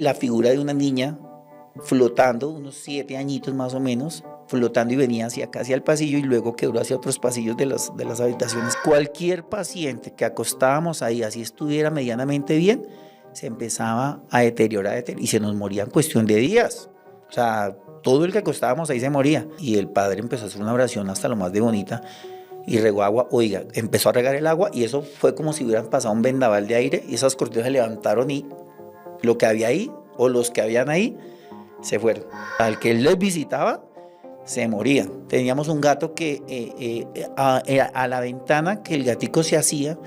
la figura de una niña flotando, unos 7 añitos más o menos, flotando y venía hacia acá, hacia el pasillo y luego quedó hacia otros pasillos de las habitaciones. Cualquier paciente que acostábamos ahí, así estuviera medianamente bien, se empezaba a deteriorar y se nos moría en cuestión de días. O sea, todo el que acostábamos ahí se moría. Y el padre empezó a hacer una oración hasta lo más de bonita y regó agua. Oiga, empezó a regar el agua y eso fue como si hubieran pasado un vendaval de aire y esas cortinas se levantaron y lo que había ahí o los que habían ahí se fueron. Al que él les visitaba, se morían. Teníamos un gato que a la ventana que el gatico se hacía,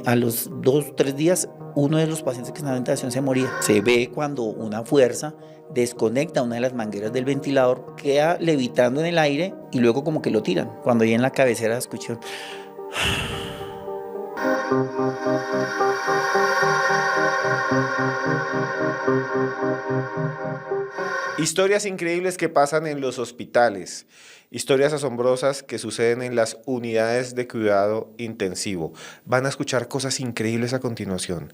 a los 2 o 3 días, uno de los pacientes que está en la ventilación se moría. Se ve cuando una fuerza desconecta una de las mangueras del ventilador, queda levitando en el aire y luego como que lo tiran. Cuando ya en la cabecera escuché Historias increíbles que pasan en los hospitales, historias asombrosas que suceden en las unidades de cuidado intensivo. Van a escuchar cosas increíbles a continuación.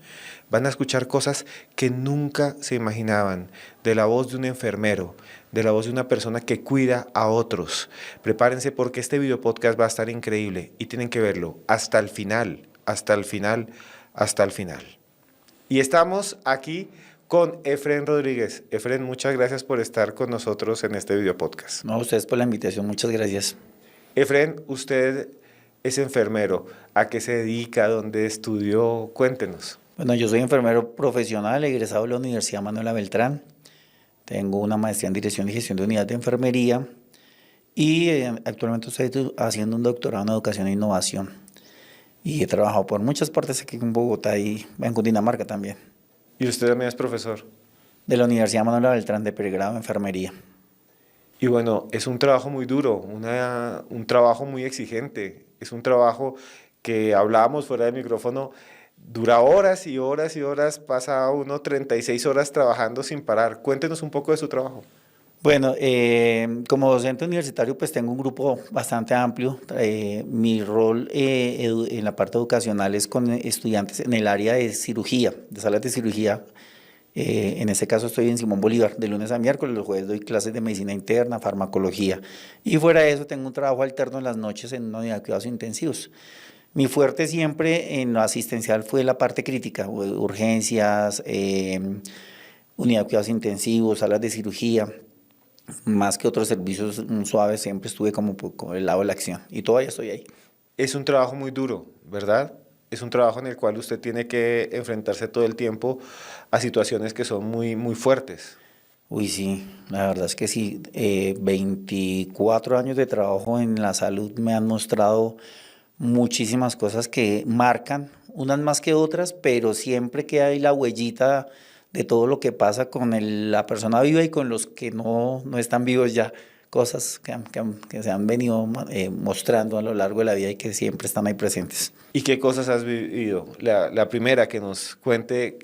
Van a escuchar cosas que nunca se imaginaban, de la voz de un enfermero, de la voz de una persona que cuida a otros. Prepárense porque este video podcast va a estar increíble y tienen que verlo hasta el final, hasta el final, hasta el final. Y estamos aquí con Efren Rodríguez. Efren, muchas gracias por estar con nosotros en este video podcast. No, a ustedes por la invitación, muchas gracias. Efren, usted es enfermero. ¿A qué se dedica? ¿Dónde estudió? Cuéntenos. Bueno, yo soy enfermero profesional, egresado de la Universidad Manuela Beltrán. Tengo una maestría en Dirección y Gestión de Unidades de Enfermería y actualmente estoy haciendo un doctorado en Educación e Innovación. Y he trabajado por muchas partes aquí en Bogotá y en Cundinamarca también. ¿Y usted también es profesor? De la Universidad Manuela Beltrán de pregrado en Enfermería. Y bueno, es un trabajo muy duro, un trabajo muy exigente. Es un trabajo que hablábamos fuera del micrófono, dura horas y horas y horas, pasa uno 36 horas trabajando sin parar. Cuéntenos un poco de su trabajo. Bueno, como docente universitario pues tengo un grupo bastante amplio. Mi rol en la parte educacional es con estudiantes en el área de cirugía, de salas de cirugía. En este caso estoy en Simón Bolívar, de lunes a miércoles, los jueves doy clases de medicina interna, farmacología. Y fuera de eso tengo un trabajo alterno en las noches en una unidad de cuidados intensivos. Mi fuerte siempre en lo asistencial fue la parte crítica, urgencias, unidad de cuidados intensivos, salas de cirugía. Más que otros servicios suaves, siempre estuve como por el lado de la acción y todavía estoy ahí. Es un trabajo muy duro, ¿verdad? Es un trabajo en el cual usted tiene que enfrentarse todo el tiempo a situaciones que son muy, muy fuertes. Uy, sí, la verdad es que sí. 24 años de trabajo en la salud me han mostrado muchísimas cosas que marcan, unas más que otras, pero siempre queda ahí la huellita de todo lo que pasa con la persona viva y con los que no están vivos ya, cosas que se han venido mostrando a lo largo de la vida y que siempre están ahí presentes. ¿Y qué cosas has vivido? La primera, que nos cuente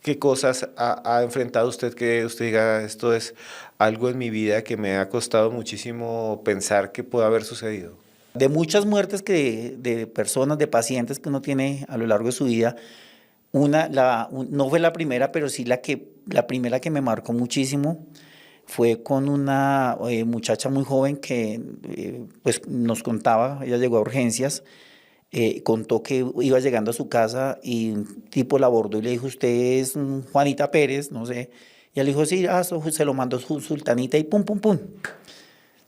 qué cosas ha enfrentado usted, que usted diga, esto es algo en mi vida que me ha costado muchísimo pensar que puede haber sucedido. De muchas muertes de personas, de pacientes que uno tiene a lo largo de su vida, no fue la primera, pero sí la primera que me marcó muchísimo fue con una muchacha muy joven que pues nos contaba, ella llegó a urgencias, contó que iba llegando a su casa y un tipo la abordó y le dijo, ¿usted es Juanita Pérez? No sé. Y él dijo, sí, se lo mandó su sultanita y pum, pum, pum.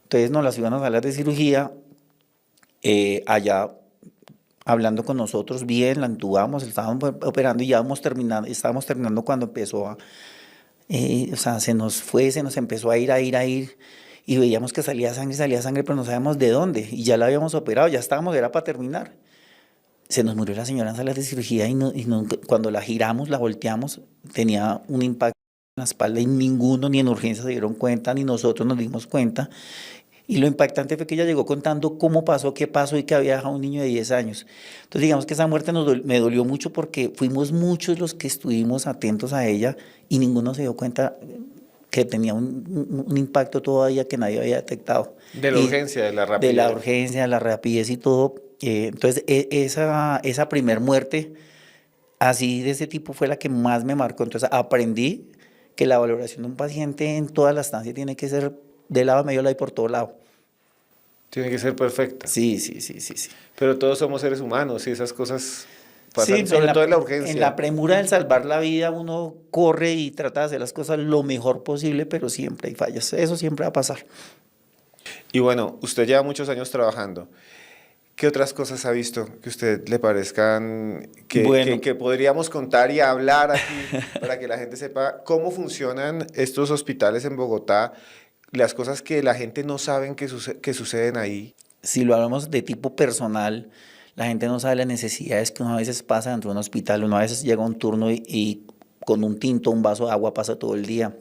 Entonces nos las iban a salas de cirugía, allá hablando con nosotros bien, la entubamos, estábamos operando y ya estábamos terminando cuando empezó o sea, se nos empezó a ir, y veíamos que salía sangre, pero no sabíamos de dónde, y ya la habíamos operado, ya estábamos, era para terminar. Se nos murió la señora en salas de cirugía cuando la giramos, la volteamos, tenía un impacto en la espalda y ninguno, ni en urgencia se dieron cuenta, ni nosotros nos dimos cuenta. Y lo impactante fue que ella llegó contando cómo pasó, qué pasó y que había dejado un niño de 10 años. Entonces digamos que esa muerte me dolió mucho porque fuimos muchos los que estuvimos atentos a ella y ninguno se dio cuenta que tenía un impacto todavía que nadie había detectado. De la urgencia, de la rapidez. De la urgencia, de la rapidez y todo. Entonces esa primer muerte Así de ese tipo fue la que más me marcó. Entonces aprendí que la valoración de un paciente en toda la estancia tiene que ser de lado, medio lado y por todo lado. Tiene que ser perfecta. Sí, sí, sí, sí, sí. Pero todos somos seres humanos y esas cosas Sí, pasan, sobre todo en la en la urgencia. premura del salvar la vida uno corre y trata de hacer las cosas lo mejor posible, pero siempre hay fallas. Eso siempre va a pasar. Y bueno, usted lleva muchos años trabajando. ¿Qué otras cosas ha visto que a usted le parezcan Bueno, que podríamos contar y hablar aquí para que la gente sepa cómo funcionan estos hospitales en Bogotá, las cosas que la gente no sabe que suceden ahí? si lo hablamos de tipo personal, la gente no sabe las necesidades que uno a veces pasa dentro de un hospital. Uno a veces llega a un turno y con un tinto, un vaso de agua pasa todo el día.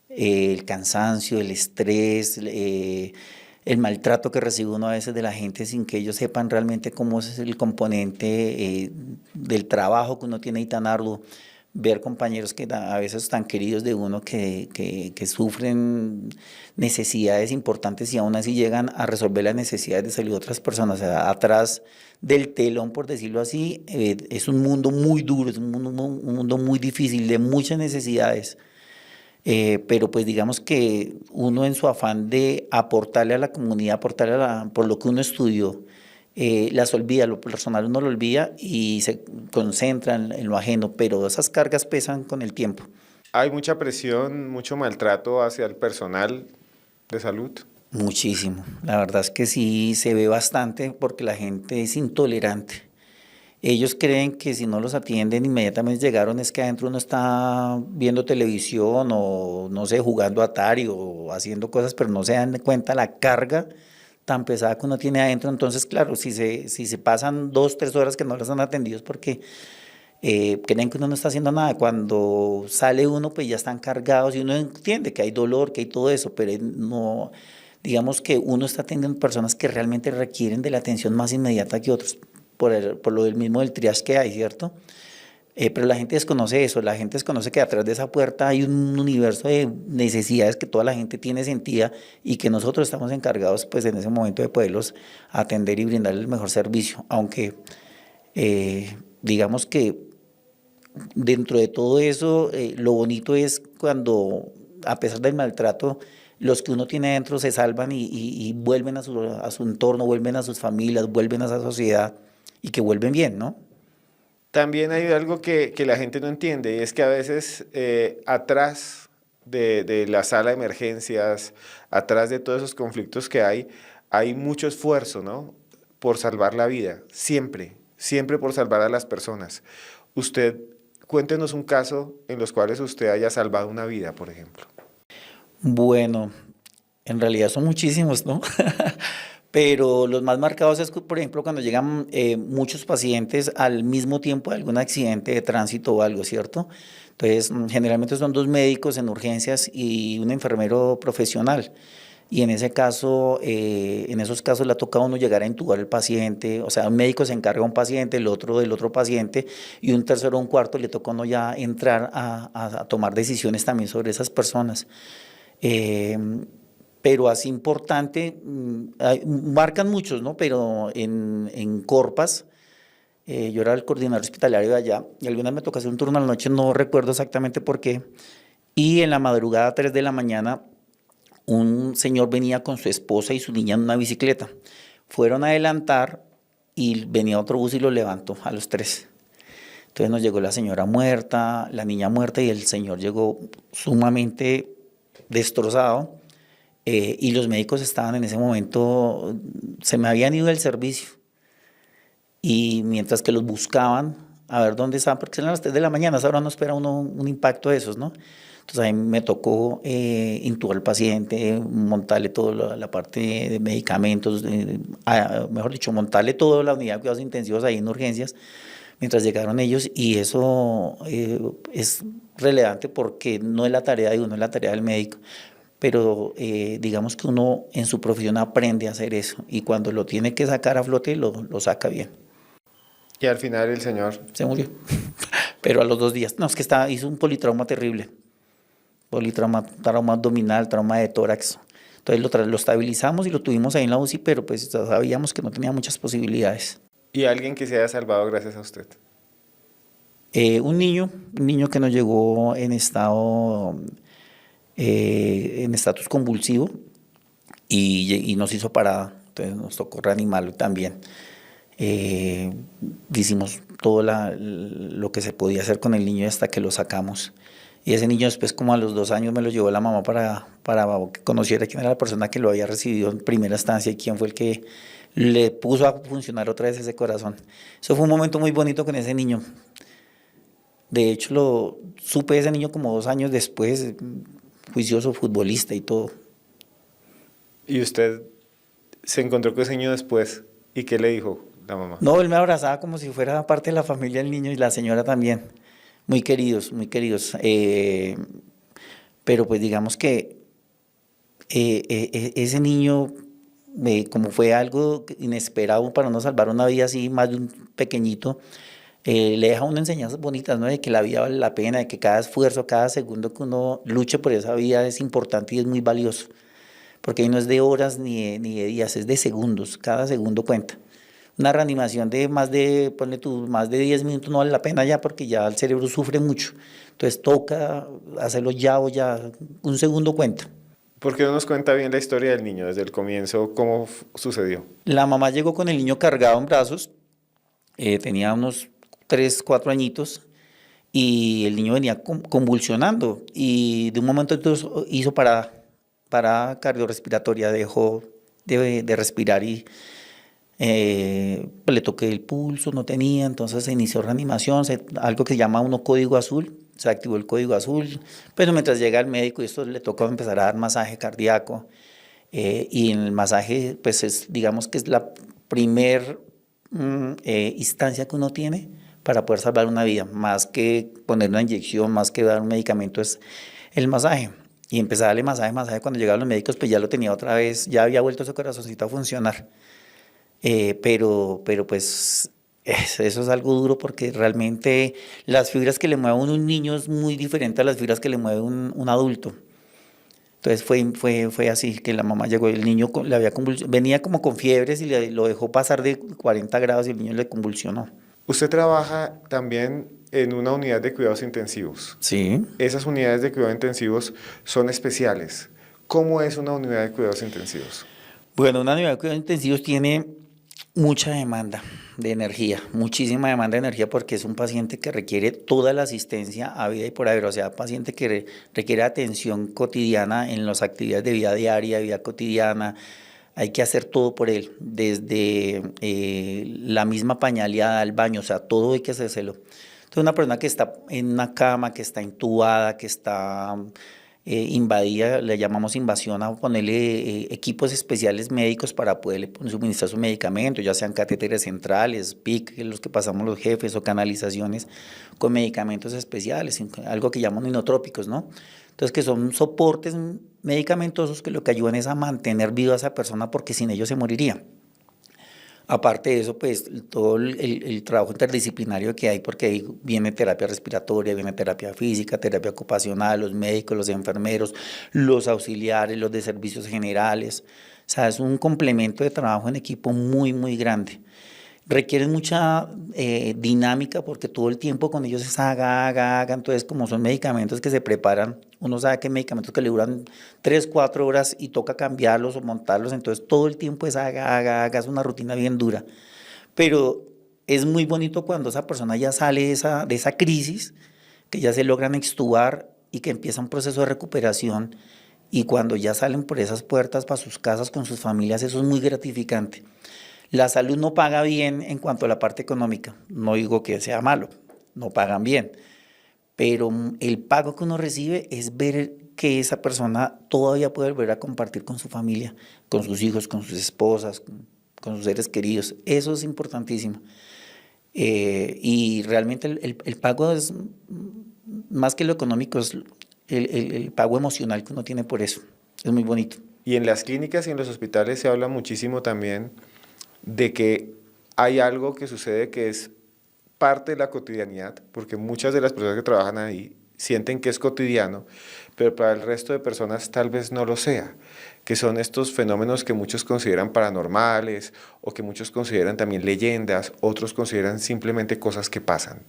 El cansancio, el estrés, el maltrato que recibe uno a veces de la gente sin que ellos sepan realmente cómo es el componente del trabajo que uno tiene ahí tan arduo. Ver compañeros que a veces están queridos de uno que sufren necesidades importantes y aún así llegan a resolver las necesidades de salud de otras personas. O sea, atrás del telón, por decirlo así, es un mundo muy duro, es un mundo muy difícil, de muchas necesidades. Pero pues digamos que uno en su afán de aportarle a la comunidad, por lo que uno estudió, las olvida, lo personal uno lo olvida y se concentra en lo ajeno, pero esas cargas pesan con el tiempo. Hay mucha presión, mucho maltrato hacia el personal de salud. Muchísimo, la verdad es que sí se ve bastante porque la gente es intolerante. Ellos creen que si no los atienden inmediatamente llegaron es que adentro uno está viendo televisión o no sé, jugando Atari o haciendo cosas, pero no se dan cuenta la carga tan pesada que uno tiene adentro. Entonces, claro, si se pasan 2, 3 horas que no los han atendido es porque creen que uno no está haciendo nada. Cuando sale uno, pues ya están cargados y uno entiende que hay dolor, que hay todo eso, pero no, digamos que uno está atendiendo personas que realmente requieren de la atención más inmediata que otros por lo del mismo del triage que hay, ¿cierto? Pero la gente desconoce eso, la gente desconoce que atrás de esa puerta hay un universo de necesidades que toda la gente tiene sentida y que nosotros estamos encargados pues en ese momento de poderlos atender y brindarles el mejor servicio, aunque digamos que dentro de todo eso lo bonito es cuando a pesar del maltrato los que uno tiene dentro se salvan y vuelven a su entorno, vuelven a sus familias, vuelven a esa sociedad y que vuelven bien, ¿no? También hay algo que la gente no entiende y es que a veces atrás de la sala de emergencias, atrás de todos esos conflictos que hay mucho esfuerzo, ¿no? Por salvar la vida, siempre, siempre por salvar a las personas. Usted, cuéntenos un caso en los cuales usted haya salvado una vida, por ejemplo. Bueno, en realidad son muchísimos, ¿no? Pero los más marcados es, por ejemplo, cuando llegan muchos pacientes al mismo tiempo de algún accidente de tránsito o algo, ¿cierto? Entonces, generalmente son dos médicos en urgencias y un enfermero profesional. Y en ese caso, en esos casos le ha tocado a uno llegar a intubar al paciente, o sea, un médico se encarga de un paciente, el otro del otro paciente, y un tercero o un cuarto le toca a uno ya entrar a tomar decisiones también sobre esas personas. Eh, pero así importante, marcan muchos, ¿no? Pero en Corpas, yo era el coordinador hospitalario de allá y alguna vez me tocó hacer un turno a la noche, no recuerdo exactamente por qué, y en la madrugada, 3 de la mañana, un señor venía con su esposa y su niña en una bicicleta. Fueron a adelantar y venía otro bus y lo levantó a los tres. Entonces nos llegó la señora muerta, la niña muerta y el señor llegó sumamente destrozado. Y los médicos estaban en ese momento, se me habían ido del servicio y mientras que los buscaban a ver dónde estaban, porque eran las 3 de la mañana, a esa hora no espera uno un impacto de esos, ¿no? Entonces a mí me tocó intubar al paciente, montarle toda la parte de medicamentos, mejor dicho, montarle toda la unidad de cuidados intensivos ahí en urgencias, mientras llegaron ellos y eso es relevante porque no es la tarea de uno, es la tarea del médico. Pero digamos que uno en su profesión aprende a hacer eso y cuando lo tiene que sacar a flote lo saca bien. Y al final el señor, Se murió, pero a los 2 días. No, es que hizo un politrauma terrible, trauma abdominal, trauma de tórax. Entonces lo estabilizamos y lo tuvimos ahí en la UCI, pero pues sabíamos que no tenía muchas posibilidades. y alguien que se haya salvado gracias a usted. Un niño que nos llegó en en estatus convulsivo y nos hizo parada, entonces nos tocó reanimarlo también. Eh, Hicimos todo lo que se podía hacer con el niño hasta que lo sacamos. Y ese niño después, como a los 2 años, me lo llevó la mamá para que conociera quién era la persona que lo había recibido en primera instancia y quién fue el que le puso a funcionar otra vez ese corazón. Eso fue un momento muy bonito con ese niño. De hecho, lo supe de ese niño como 2 años después, juicioso, futbolista y todo. Y usted se encontró con ese niño después. ¿Y qué le dijo la mamá? No, él me abrazaba como si fuera parte de la familia el niño y la señora también. Muy queridos, muy queridos. Pero pues digamos que ese niño, como fue algo inesperado para uno salvar una vida así, más de un pequeñito, le deja unas enseñanzas bonitas, ¿no? De que la vida vale la pena, de que cada esfuerzo, cada segundo que uno luche por esa vida es importante y es muy valioso. Porque ahí no es de horas ni de días, es de segundos, cada segundo cuenta. Una reanimación de ponle tú, más de 10 minutos no vale la pena ya porque ya el cerebro sufre mucho. Entonces toca hacerlo ya o ya, un segundo cuenta. ¿Por qué no nos cuenta bien la historia del niño desde el comienzo? ¿Cómo sucedió? La mamá llegó con el niño cargado en brazos, tenía unos 3 4 añitos y el niño venía convulsionando y de un momento a otro hizo parada cardiorrespiratoria, dejó de respirar y pues le toqué el pulso, no tenía, entonces se inició reanimación, algo que se llama uno código azul, se activó el código azul, pero mientras llega el médico y esto le tocó empezar a dar masaje cardíaco y en el masaje pues digamos que es la primer instancia que uno tiene para poder salvar una vida, más que poner una inyección, más que dar un medicamento es el masaje. Y empezar a darle masaje, cuando llegaron los médicos pues ya lo tenía otra vez, ya había vuelto ese corazoncito a funcionar. Pero pues eso es algo duro porque realmente las fibras que le mueve a un niño es muy diferente a las fibras que le mueve un adulto. Entonces fue así, que la mamá llegó, el niño le había venía como con fiebres y lo dejó pasar de 40 grados y el niño le convulsionó. Usted trabaja también en una unidad de cuidados intensivos. Sí. Esas unidades de cuidados intensivos son especiales. ¿Cómo es una unidad de cuidados intensivos? Bueno, una unidad de cuidados intensivos tiene mucha demanda de energía, muchísima demanda de energía porque es un paciente que requiere toda la asistencia a vida y por haber, o sea, paciente que requiere atención cotidiana en las actividades de vida diaria, vida cotidiana, hay que hacer todo por él, desde la misma pañaleada al baño, o sea, todo hay que hacérselo. Entonces, una persona que está en una cama, que está intubada, que está invadida, le llamamos invasión a ponerle equipos especiales médicos para poderle suministrar sus medicamentos, ya sean catéteres centrales, PIC, los que pasamos los jefes, o canalizaciones con medicamentos especiales, algo que llaman inotrópicos, ¿no? Entonces, que son soportes medicamentosos que lo que ayudan es a mantener viva a esa persona porque sin ellos se moriría. Aparte de eso, pues todo el trabajo interdisciplinario que hay, porque ahí viene terapia respiratoria, viene terapia física, terapia ocupacional, los médicos, los enfermeros, los auxiliares, los de servicios generales. O sea, es un complemento de trabajo en equipo muy, muy grande. Requieren mucha dinámica porque todo el tiempo con ellos es haga. Entonces, como son medicamentos que se preparan, uno sabe que hay medicamentos que le duran 3 4 horas y toca cambiarlos o montarlos. Entonces, todo el tiempo es haga. Es una rutina bien dura. Pero es muy bonito cuando esa persona ya sale de esa crisis, que ya se logran extubar y que empieza un proceso de recuperación. Y cuando ya salen por esas puertas para sus casas con sus familias, eso es muy gratificante. La salud no paga bien en cuanto a la parte económica. No digo que sea malo, no pagan bien. Pero el pago que uno recibe es ver que esa persona todavía puede volver a compartir con su familia, con sus hijos, con sus esposas, con sus seres queridos. Eso es importantísimo. Y realmente el pago es, más que lo económico, es el pago emocional que uno tiene por eso. Es muy bonito. Y en las clínicas y en los hospitales se habla muchísimo también de que hay algo que sucede que es parte de la cotidianidad, porque muchas de las personas que trabajan ahí sienten que es cotidiano, pero para el resto de personas tal vez no lo sea, que son estos fenómenos que muchos consideran paranormales o que muchos consideran también leyendas, otros consideran simplemente cosas que pasan.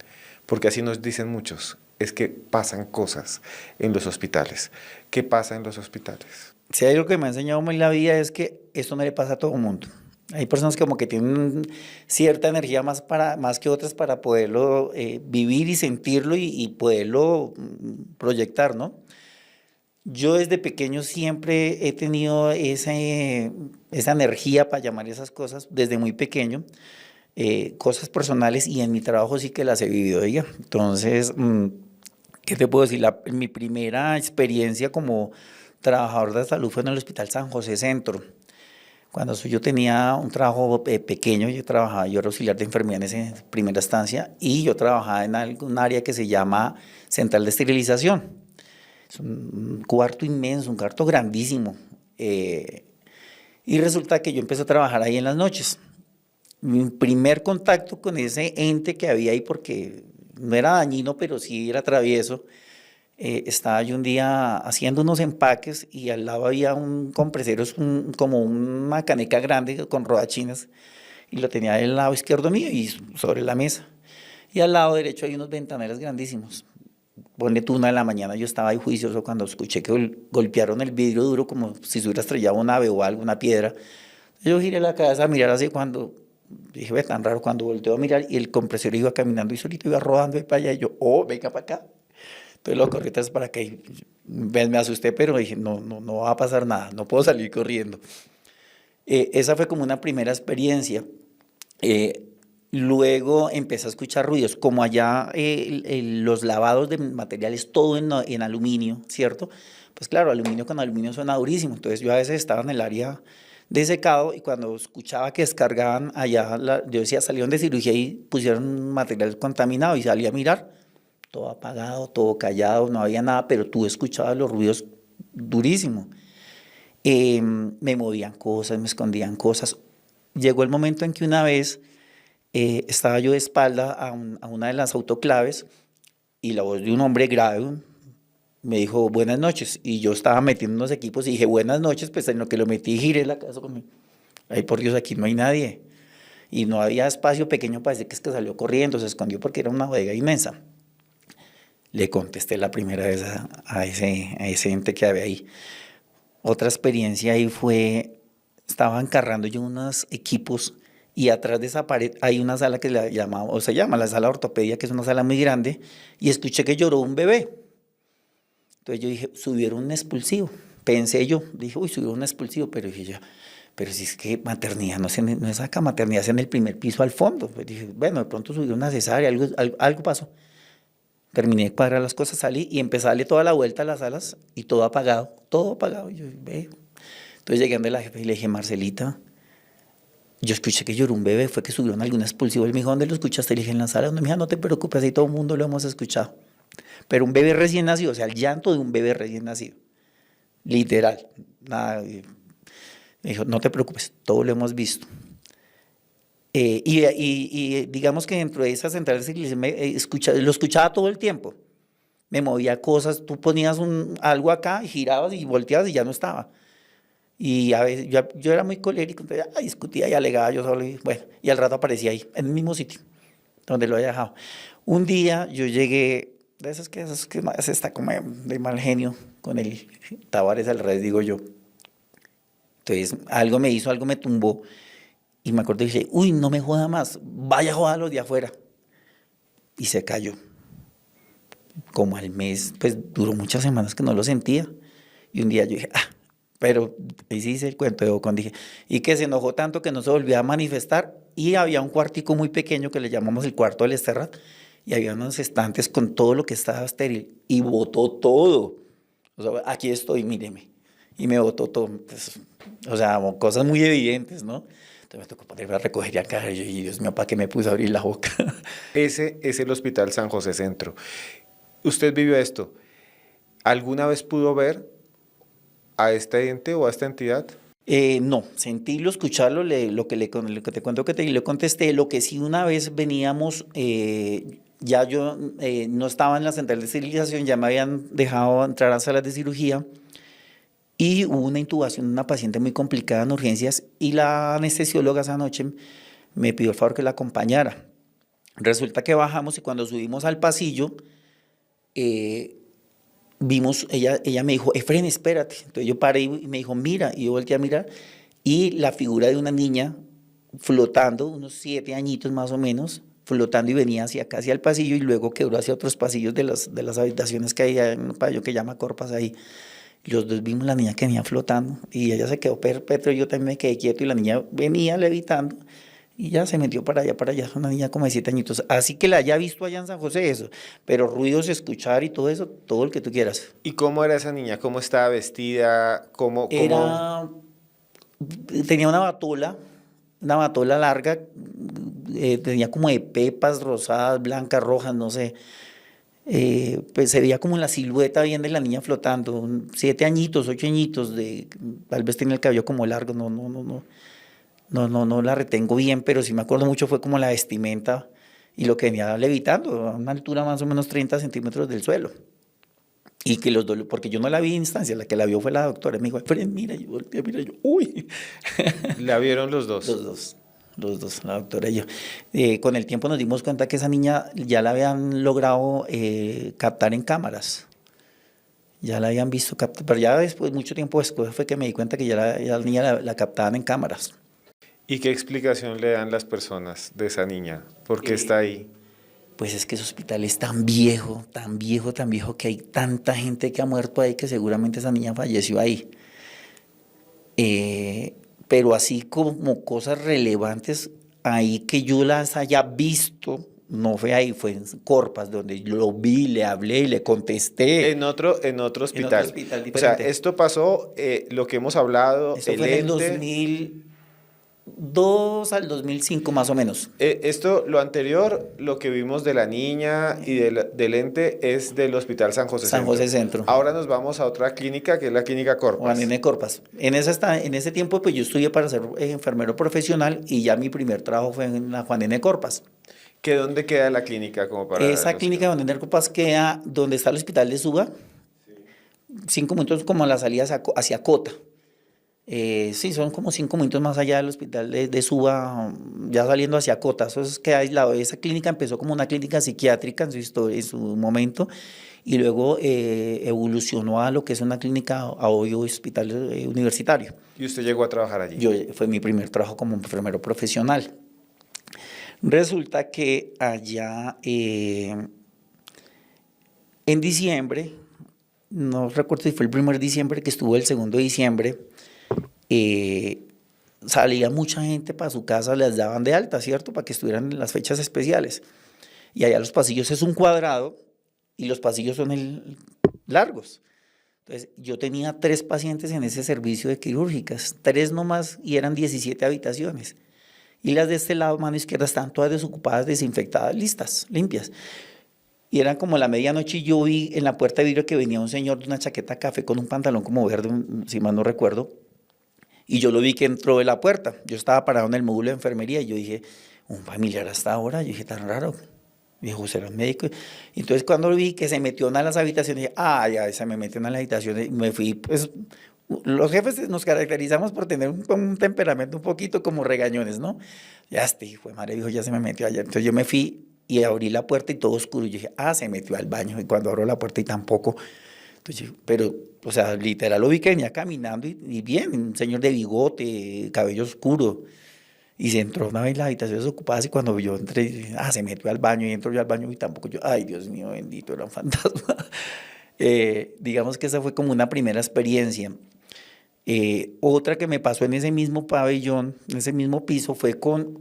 porque así nos dicen muchos, es que pasan cosas en los hospitales. ¿Qué pasa en los hospitales? Si hay algo que me ha enseñado en la vida es que esto no le pasa a todo el mundo. Hay personas que como que tienen cierta energía más que otras para poderlo vivir y sentirlo y poderlo proyectar, ¿no? Yo desde pequeño siempre he tenido esa energía para llamar esas cosas, desde muy pequeño, cosas personales y en mi trabajo sí que las he vivido, ella. Entonces, ¿qué te puedo decir? Mi primera experiencia como trabajador de salud fue en el Hospital San José Centro. Cuando yo tenía un trabajo pequeño, yo era auxiliar de enfermería en esa primera estancia y yo trabajaba en un área que se llama Central de Esterilización. Es un cuarto inmenso, un cuarto grandísimo. Y resulta que yo empecé a trabajar ahí en las noches. Mi primer contacto con ese ente que había ahí, porque no era dañino, pero sí era travieso, estaba yo un día haciendo unos empaques y al lado había un compresero, como una caneca grande con rodachinas y lo tenía del lado izquierdo mío y sobre la mesa. Y al lado derecho hay unos ventanales grandísimos. Ponle tú 1 de la mañana, yo estaba ahí juicioso cuando escuché que golpearon el vidrio duro como si se hubiera estrellado un ave o alguna piedra. Yo giré la cabeza a mirar así cuando dije, ve tan raro, cuando volteó a mirar y el compresor iba caminando y solito iba rodando de para allá y yo, oh, venga para acá. Entonces lo corrí tras para acá y me asusté, pero dije, no va a pasar nada, no puedo salir corriendo. Esa fue como una primera experiencia. Luego empecé a escuchar ruidos, como allá los lavados de materiales, todo en aluminio, ¿cierto? Pues claro, aluminio con aluminio suena durísimo, entonces yo a veces estaba en el área de secado y cuando escuchaba que descargaban allá, yo decía, salieron de cirugía y pusieron material contaminado y salí a mirar, todo apagado, todo callado, no había nada, pero tú escuchabas los ruidos durísimo. Me movían cosas, me escondían cosas. Llegó el momento en que una vez estaba yo de espalda a una de las autoclaves y la voz de un hombre grave me dijo buenas noches y yo estaba metiendo unos equipos y dije buenas noches, pues en lo que lo metí giré la casa conmigo. Ay, por Dios, aquí no hay nadie. Y no había espacio pequeño, parece que es que salió corriendo, se escondió porque era una bodega inmensa. Le contesté la primera vez a ese ente que había ahí. Otra experiencia ahí fue, estaba encargando yo unos equipos y atrás de esa pared hay una sala que se llama la sala de ortopedia, que es una sala muy grande, y escuché que lloró un bebé. Entonces yo dije, subieron un expulsivo. Pensé yo, dije, uy, subieron un expulsivo, pero dije yo, pero si es que maternidad no es acá, maternidad es en el primer piso al fondo. Pues dije, bueno, de pronto subió una cesárea, algo pasó. Terminé de cuadrar las cosas, salí y empecé a darle toda la vuelta a las salas y todo apagado, todo apagado. Y yo, ve. Entonces llegué a la jefe y le dije, Marcelita, yo escuché que lloró un bebé, fue que subieron algún expulsivo. Él me dijo, ¿dónde lo escuchaste? Le dije, en la sala. Me dijo, no te preocupes, ahí todo el mundo lo hemos escuchado. Pero un bebé recién nacido, o sea, el llanto de un bebé recién nacido. Literal. Nada, me dijo, no te preocupes, todo lo hemos visto. Digamos que dentro de esa central lo escuchaba todo el tiempo. Me movía cosas, tú ponías algo acá y girabas y volteabas y ya no estaba. Y a veces yo era muy colérico, entonces discutía y alegaba yo solo. Y, bueno, y al rato aparecía ahí, en el mismo sitio donde lo había dejado. Un día yo llegué, de esos que se está como de mal genio, con el Tavares al revés, digo yo. Entonces algo me hizo, algo me tumbó. Y me acuerdo y dije, uy, no me joda más, vaya a joder a los de afuera. Y se cayó. Como al mes, pues duró muchas semanas que no lo sentía. Y un día yo dije, pero ahí sí hice el cuento de Bocón, dije, y que se enojó tanto que no se volvió a manifestar. Y había un cuartico muy pequeño que le llamamos el cuarto del Esterrat. Y había unos estantes con todo lo que estaba estéril. Y botó todo. O sea, aquí estoy, míreme. Y me botó todo. Pues, o sea, cosas muy evidentes, ¿no? Entonces me tocó ponerme a recoger y acá. Y yo, y Dios mío, ¿para qué me puse a abrir la boca? Ese es el Hospital San José Centro. Usted vivió esto. ¿Alguna vez pudo ver a este ente o a esta entidad? No, sentirlo, escucharlo, lo que te cuento que le contesté, lo que sí una vez veníamos, ya yo no estaba en la central de esterilización, ya me habían dejado entrar a salas de cirugía y hubo una intubación de una paciente muy complicada en urgencias y la anestesióloga esa noche me pidió el favor que la acompañara. Resulta que bajamos y cuando subimos al pasillo, eh, vimos, ella me dijo, Efren, espérate. Entonces yo paré y me dijo, mira, y yo volteé a mirar, y la figura de una niña flotando, unos 7 añitos más o menos, flotando y venía hacia acá, hacia el pasillo, y luego quebró hacia otros pasillos de las habitaciones que hay en un pasillo que llama Corpas ahí. Los dos vimos la niña que venía flotando, y ella se quedó perpetua, y yo también me quedé quieto, y la niña venía levitando, y ya se metió para allá, una niña como de 7 añitos. Así que la haya visto allá en San José, eso. Pero ruidos, escuchar y todo eso, todo el que tú quieras. ¿Y cómo era esa niña? ¿Cómo estaba vestida? ¿Cómo? Era, tenía una batola larga, tenía como de pepas rosadas, blancas, rojas, no sé. Pues se veía como la silueta bien de la niña flotando, 7 añitos, 8 añitos, tal vez tenía el cabello como largo, no la retengo bien, pero sí me acuerdo mucho fue como la vestimenta y lo que venía levitando, a una altura más o menos 30 centímetros del suelo. Y que los dos, porque yo no la vi en instancia, la que la vio fue la doctora, me dijo, "Fred, mira, yo volteé, mira, yo, uy". ¿La vieron los dos? Los dos, los dos, la doctora y yo. Con el tiempo nos dimos cuenta que esa niña ya la habían logrado captar en cámaras. Ya la habían visto captar, pero ya después, mucho tiempo después, fue que me di cuenta que ya la niña la captaban en cámaras. ¿Y qué explicación le dan las personas de esa niña? ¿Por qué está Eh, ahí? pues es que ese hospital es tan viejo, tan viejo, tan viejo, que hay tanta gente que ha muerto ahí que seguramente esa niña falleció ahí. Eh, pero así como cosas relevantes ahí que yo las haya visto, no fue ahí, fue en Corpas, donde yo lo vi, le hablé y le contesté En otro en otro hospital. hospital O sea, diferente. esto pasó, lo que hemos hablado, Eso el fue en el ente. 2002 al 2005 más o menos. Esto, lo anterior, lo que vimos de la niña y del ente es del Hospital San José San José Centro. Centro, Ahora nos vamos a otra clínica, que es la Clínica Juan Corpas. N. Corpas. En ese tiempo pues yo estudié para ser enfermero profesional y ya mi primer trabajo fue en la Juan N. Corpas. ¿Que dónde queda la clínica como para Esa los que clínica de no? Juan N. Corpas queda donde está el hospital de Suba, 5 minutos como a la salida hacia Cota. Sí, son como 5 minutos más allá del hospital de Suba, ya saliendo hacia Cota. Eso es que aislado. Esa clínica empezó como una clínica psiquiátrica en su historia, en su momento, y luego evolucionó a lo que es una clínica a hoy hospital universitario. Y usted llegó a trabajar allí. Fue mi primer trabajo como enfermero profesional. Resulta que allá en diciembre, no recuerdo si fue el primer diciembre que estuvo el segundo diciembre, eh, salía mucha gente para su casa, les daban de alta, ¿cierto? Para que estuvieran en las fechas especiales. Y allá los pasillos es un cuadrado y los pasillos son largos. Entonces, yo tenía 3 pacientes en ese servicio de quirúrgicas, 3 nomás, y eran 17 habitaciones. Y las de este lado, mano izquierda, estaban todas desocupadas, desinfectadas, listas, limpias. Y eran como la medianoche y yo vi en la puerta de vidrio que venía un señor de una chaqueta café con un pantalón como verde, si mal no recuerdo, y yo lo vi que entró de la puerta. Yo estaba parado en el módulo de enfermería y yo dije, un familiar hasta ahora. Yo dije, tan raro. Dijo, ¿será un médico? Y entonces cuando vi que se metió en una de las habitaciones, dije, ah, ya, se me metió en una de las habitaciones y me fui, pues, los jefes nos caracterizamos por tener un temperamento un poquito como regañones, ¿no? Ya este hijo de madre dijo, ya se me metió allá. Entonces yo me fui y abrí la puerta y todo oscuro. Y yo dije, ah, se metió al baño. Y cuando abro la puerta y tampoco. Entonces, pero, o sea, literal lo vi que venía caminando y bien, un señor de bigote, cabello oscuro. Y se entró una vez las habitaciones ocupadas y cuando yo entré, se metió al baño y entro yo al baño y tampoco yo, ay Dios mío bendito, era un fantasma. Digamos que esa fue como una primera experiencia. Otra que me pasó en ese mismo pabellón, en ese mismo piso, fue con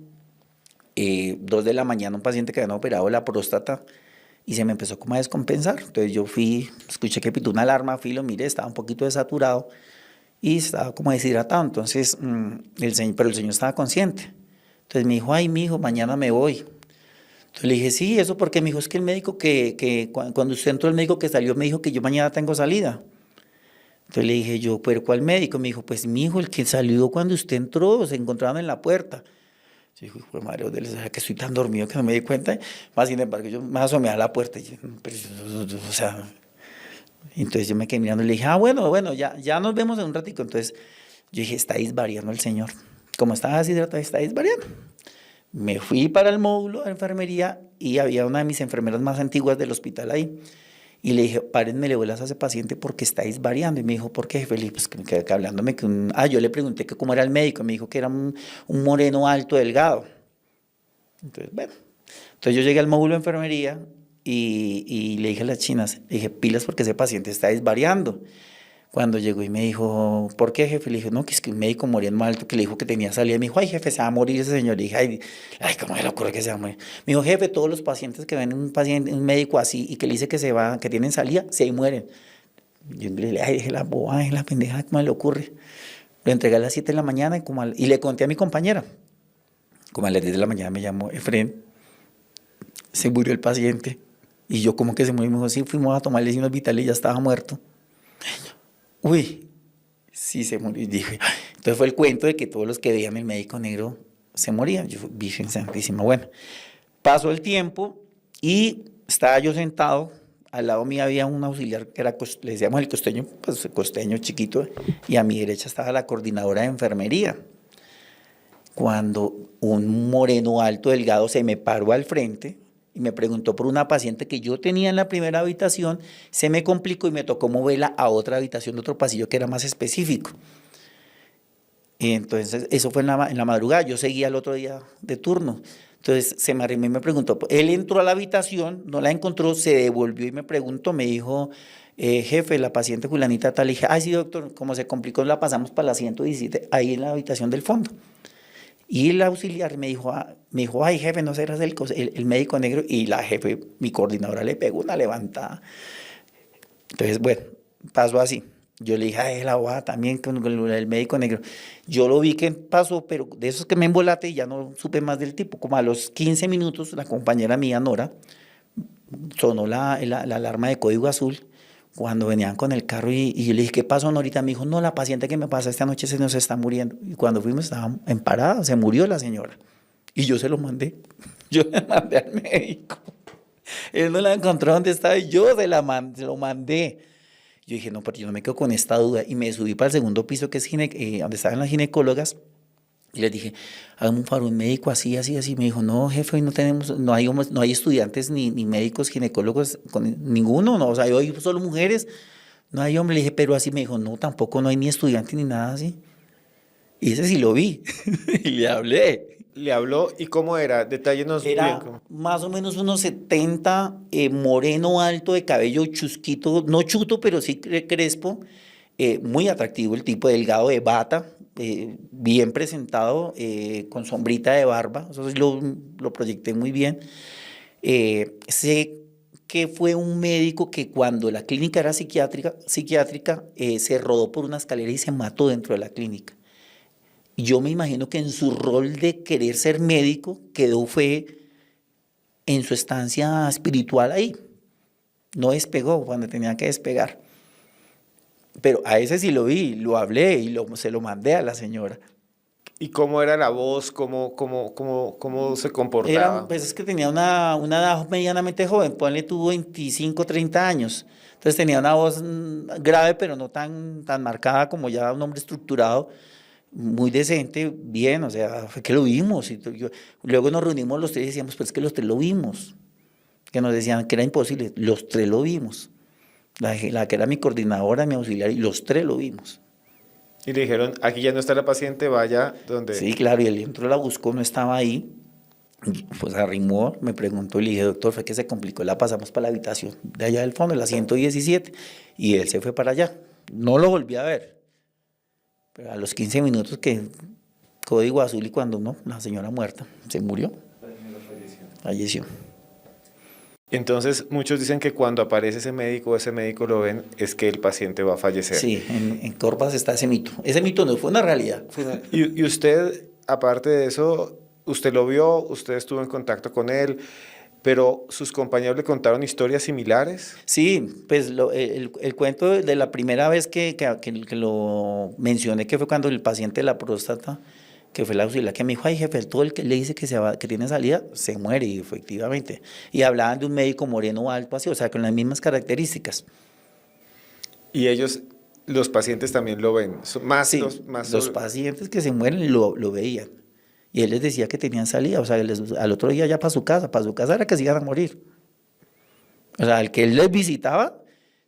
2 de la mañana, un paciente que habían operado la próstata y se me empezó como a descompensar. Entonces yo fui, escuché que pitó una alarma, fui, lo miré, estaba un poquito desaturado y estaba como deshidratado. Entonces, pero el señor estaba consciente. Entonces me dijo, ay, mijo, mañana me voy. Entonces le dije, sí, ¿eso porque me dijo, es que el médico cuando usted entró, el médico que salió me dijo que yo mañana tengo salida. Entonces le dije yo, ¿pero cuál médico? Me dijo, pues mi hijo, el que salió cuando usted entró, se encontraban en la puerta. Yo dije, hijo de madre, que estoy tan dormido que no me di cuenta. Más sin embargo, yo me asomé a la puerta y yo, o sea, entonces yo me quedé mirando y le dije, bueno, ya nos vemos en un ratico. Entonces yo dije, está variando el señor. Como estaba deshidratado, está variando. Me fui para el módulo de enfermería y había una de mis enfermeras más antiguas del hospital ahí. Y le dije, párenme, le vuelas a ese paciente porque estáis variando. Y me dijo, ¿por qué, Felipe? Pues que hablándome que un... Ah, yo le pregunté que cómo era el médico. Me dijo que era un moreno alto, delgado. Entonces, bueno. Entonces yo llegué al módulo de enfermería y le dije a las chinas, le dije, pilas porque ese paciente está desvariando. Cuando llegó y me dijo, ¿por qué, jefe? Le dije, no, que es que un médico muriendo alto que le dijo que tenía salida. Me dijo, ay, jefe, se va a morir ese señor. Le dije, ay, ¿cómo se le ocurre que se va a morir? Me dijo, jefe, todos los pacientes que ven un paciente, un médico así y que le dice que se va, que tienen salida, se mueren. Yo le dije, ay, dije la boba, dije la pendeja, ¿cómo le ocurre? Lo entregué a las 7 de la mañana y le conté a mi compañera. Como a las 10 de la mañana me llamó Efren, se murió el paciente. Y yo, ¿cómo que se murió? Me dijo, sí, fuimos a tomarle signos vitales y ya estaba muerto. Uy, sí se murió. Y dije, entonces fue el cuento de que todos los que veían el médico negro se morían. Yo, Virgen Santísima. Bueno, pasó el tiempo y estaba yo sentado. Al lado mío había un auxiliar que era, le decíamos el costeño, pues costeño chiquito, y a mi derecha estaba la coordinadora de enfermería. Cuando un moreno alto, delgado, se me paró al frente y me preguntó por una paciente que yo tenía en la primera habitación, se me complicó y me tocó moverla a otra habitación de otro pasillo que era más específico. Y entonces eso fue en la madrugada, yo seguía el otro día de turno. Entonces se me arrimó y me preguntó, él entró a la habitación, no la encontró, se devolvió y me preguntó, me dijo, jefe, la paciente fulanita tal, le dije, ay sí doctor, como se complicó la pasamos para la 117, ahí en la habitación del fondo. Y el auxiliar me dijo, ay jefe, no serás el médico negro. Y la jefe, mi coordinadora, le pegó una levantada. Entonces, bueno, pasó así. Yo le dije, ay, la boda también con el médico negro. Yo lo vi que pasó, pero de esos que me embolaté y ya no supe más del tipo. Como a los 15 minutos, la compañera mía, Nora, sonó la alarma de código azul cuando venían con el carro y yo le dije, ¿qué pasó, Norita? Me dijo, no, la paciente que me pasa esta noche se nos está muriendo. Y cuando fuimos estaba en parada, se murió la señora. Y yo se lo mandé. Yo le mandé al médico. Él no la encontró donde estaba y yo se lo mandé. Yo dije, no, pero yo no me quedo con esta duda. Y me subí para el segundo piso, que es donde estaban las ginecólogas. Y les dije, hágame un favor, un médico así, así, así. Me dijo, no, jefe, hoy no hay estudiantes ni médicos ginecólogos, ninguno, no, o sea, hoy solo mujeres, no hay hombre. Le dije, pero así me dijo, no, tampoco no hay ni estudiantes ni nada así. Y ese sí lo vi, y le hablé. Le habló y cómo era, detállenos bien. Era más o menos unos 70, moreno alto, de cabello chusquito, no chuto, pero sí crespo, muy atractivo el tipo, delgado de bata, bien presentado, con sombrita de barba, eso sí lo proyecté muy bien. Sé que fue un médico que cuando la clínica era psiquiátrica se rodó por una escalera y se mató dentro de la clínica. Y yo me imagino que en su rol de querer ser médico fue en su estancia espiritual ahí. No despegó cuando tenía que despegar. Pero a ese sí lo vi, lo hablé y se lo mandé a la señora. ¿Y cómo era la voz? ¿Cómo se comportaba? Pues es que tenía una edad medianamente joven, ponle tuvo 25, 30 años. Entonces tenía una voz grave, pero no tan marcada como ya un hombre estructurado, muy decente, bien, o sea, fue que lo vimos. Luego nos reunimos los tres y decíamos, pues es que los tres lo vimos. Que nos decían que era imposible, los tres lo vimos. La que era mi coordinadora, mi auxiliar, y los tres lo vimos. Y le dijeron, aquí ya no está la paciente, vaya donde... Sí, claro, y él entró, la buscó, no estaba ahí. Pues arrimó, me preguntó y le dije, doctor, fue que se complicó, la pasamos para la habitación de allá del fondo, la 117, y él se fue para allá. No lo volví a ver. Pero a los 15 minutos que código azul y cuando no, la señora muerta, se murió. Falleció. Entonces, muchos dicen que cuando aparece ese médico lo ven, es que el paciente va a fallecer. Sí, en Corpas está ese mito. Ese mito no fue una realidad. Y usted, aparte de eso, usted lo vio, usted estuvo en contacto con él, pero sus compañeros le contaron historias similares. Sí, pues el cuento de la primera vez que lo mencioné, que fue cuando el paciente de la próstata, que fue la auxiliar, que me dijo, ay jefe, todo el que le dice que tiene salida, se muere, y efectivamente. Y hablaban de un médico moreno alto así, o sea, con las mismas características. Y ellos, los pacientes también lo ven, Sí, los pacientes que se mueren lo veían. y él les decía que tenían salida, o sea, al otro día ya para su casa era que se iban a morir. O sea, el que él les visitaba,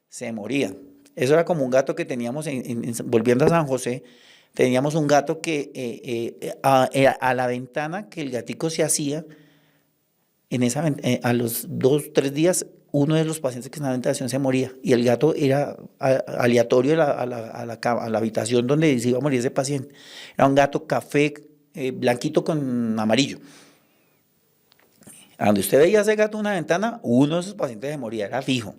se morían. Eso era como un gato que teníamos, volviendo a San José, teníamos un gato que a la ventana que el gatico se hacía, a los 2, 3 días, uno de los pacientes que estaba en la habitación se moría y el gato era aleatorio a la habitación donde se iba a morir ese paciente. Era un gato café, blanquito con amarillo. A donde usted veía ese gato en una ventana, uno de esos pacientes se moría, era fijo.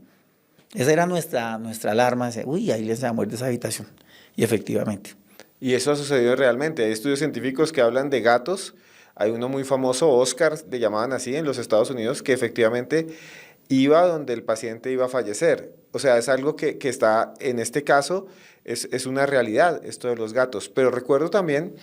Esa era nuestra alarma, uy, ahí les va a morir de esa habitación. Y efectivamente. Y eso ha sucedido realmente. Hay estudios científicos que hablan de gatos. Hay uno muy famoso, Oscar, le llamaban así, en los Estados Unidos, que efectivamente iba donde el paciente iba a fallecer. O sea, es algo que está, en este caso, es una realidad, esto de los gatos. Pero recuerdo también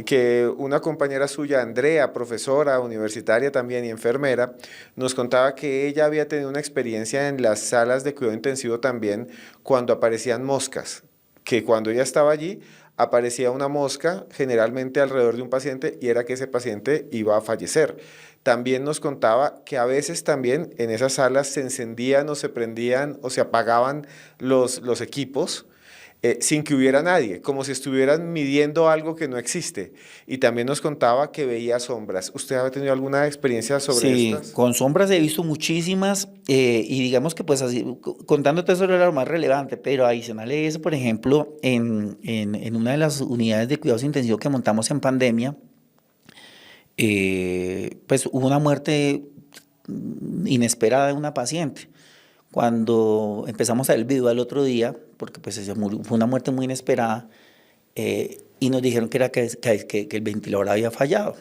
que una compañera suya, Andrea, profesora universitaria también y enfermera, nos contaba que ella había tenido una experiencia en las salas de cuidado intensivo también cuando aparecían moscas, que cuando ella estaba allí aparecía una mosca generalmente alrededor de un paciente y era que ese paciente iba a fallecer. También nos contaba que a veces también en esas salas se encendían o se prendían o se apagaban los equipos sin que hubiera nadie, como si estuvieran midiendo algo que no existe. Y también nos contaba que veía sombras. ¿Usted ha tenido alguna experiencia sobre Sí, estas? con sombras he visto muchísimas y digamos que pues así, contándote eso era lo más relevante, pero adicional a eso, por ejemplo, en una de las unidades de cuidados intensivos que montamos en pandemia, pues hubo una muerte inesperada de una paciente. Cuando empezamos a ver el video al otro día, porque pues fue una muerte muy inesperada, y nos dijeron que era que el ventilador había fallado.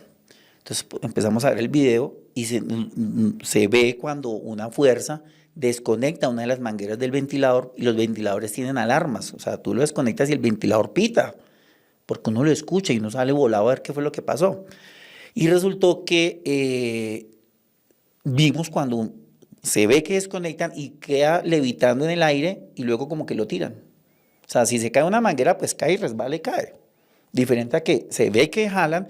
Entonces empezamos a ver el video y se ve cuando una fuerza desconecta una de las mangueras del ventilador y los ventiladores tienen alarmas. O sea, tú lo desconectas y el ventilador pita, porque uno lo escucha y uno sale volado a ver qué fue lo que pasó. Y resultó que vimos cuando se ve que desconectan y queda levitando en el aire y luego como que lo tiran. O sea, si se cae una manguera, pues cae y resbala y cae. Diferente a que se ve que jalan,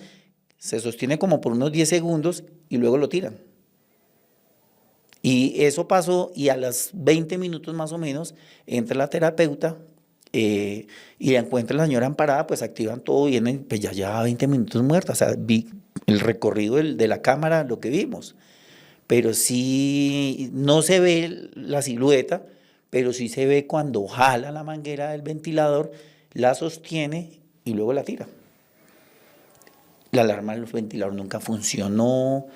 se sostiene como por unos 10 segundos y luego lo tiran. Y eso pasó y a los 20 minutos más o menos entra la terapeuta y la encuentra la señora amparada, pues activan todo, vienen, pues ya lleva 20 minutos muerta. O sea, vi el recorrido de la cámara, lo que vimos. Pero sí, no se ve la silueta, pero sí se ve cuando jala la manguera del ventilador, la sostiene y luego la tira. La alarma del ventilador nunca funcionó,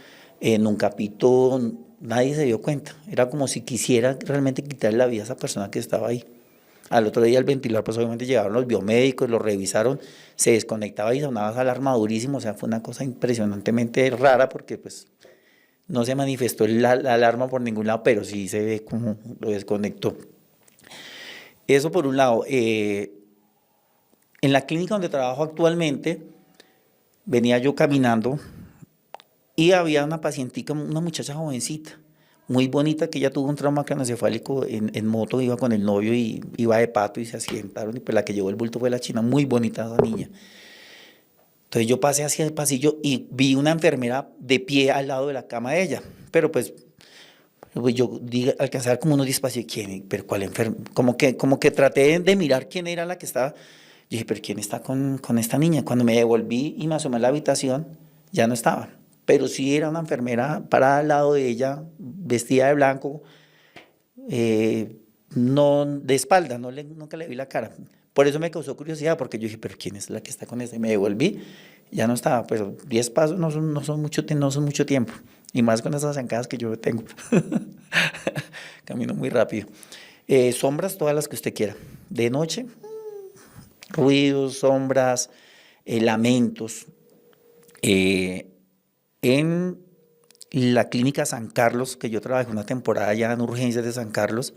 nunca pitó, nadie se dio cuenta. Era como si quisiera realmente quitarle la vida a esa persona que estaba ahí. Al otro día el ventilador, pues obviamente llegaron los biomédicos, lo revisaron, se desconectaba y sonaba esa alarma durísimo. O sea, fue una cosa impresionantemente rara porque pues no se manifestó la alarma por ningún lado, pero sí se ve como lo desconectó. Eso por un lado. En la clínica donde trabajo actualmente, venía yo caminando y había una pacientica, una muchacha jovencita, muy bonita, que ella tuvo un trauma craneoencefálico en moto, iba con el novio y iba de pato y se accidentaron y pues la que llevó el bulto fue la china, muy bonita esa niña. Entonces yo pasé hacia el pasillo y vi una enfermera de pie al lado de la cama de ella, pero pues yo alcancé a ver como unos disparos, ¿quién? ¿Pero cuál enfermo? Como que traté de mirar quién era la que estaba. Yo dije, ¿pero quién está con esta niña? Cuando me devolví y me asomé a la habitación, ya no estaba. Pero sí era una enfermera parada al lado de ella, vestida de blanco, no de espalda, nunca le vi la cara. Por eso me causó curiosidad, porque yo dije, ¿pero quién es la que está con esta? Y me devolví, ya no estaba, pero 10 pasos no son mucho tiempo. Y más con esas zancadas que yo tengo. Camino muy rápido. Sombras, todas las que usted quiera. De noche, ruidos, sombras, lamentos. En la clínica San Carlos, que yo trabajé una temporada ya en urgencias de San Carlos,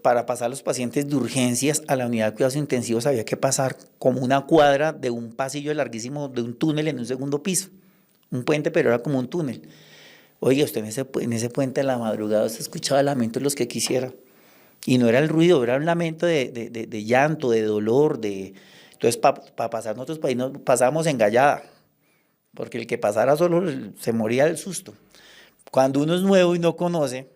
para pasar a los pacientes de urgencias a la unidad de cuidados intensivos había que pasar como una cuadra de un pasillo larguísimo, de un túnel en un segundo piso. Un puente, pero era como un túnel. Oye, usted en ese puente a la madrugada usted escuchaba lamentos los que quisiera. Y no era el ruido, era un lamento de llanto, de dolor, de Entonces, para pasar nosotros país nos pasábamos engallada, porque el que pasara solo se moría del susto. Cuando uno es nuevo y no conoce,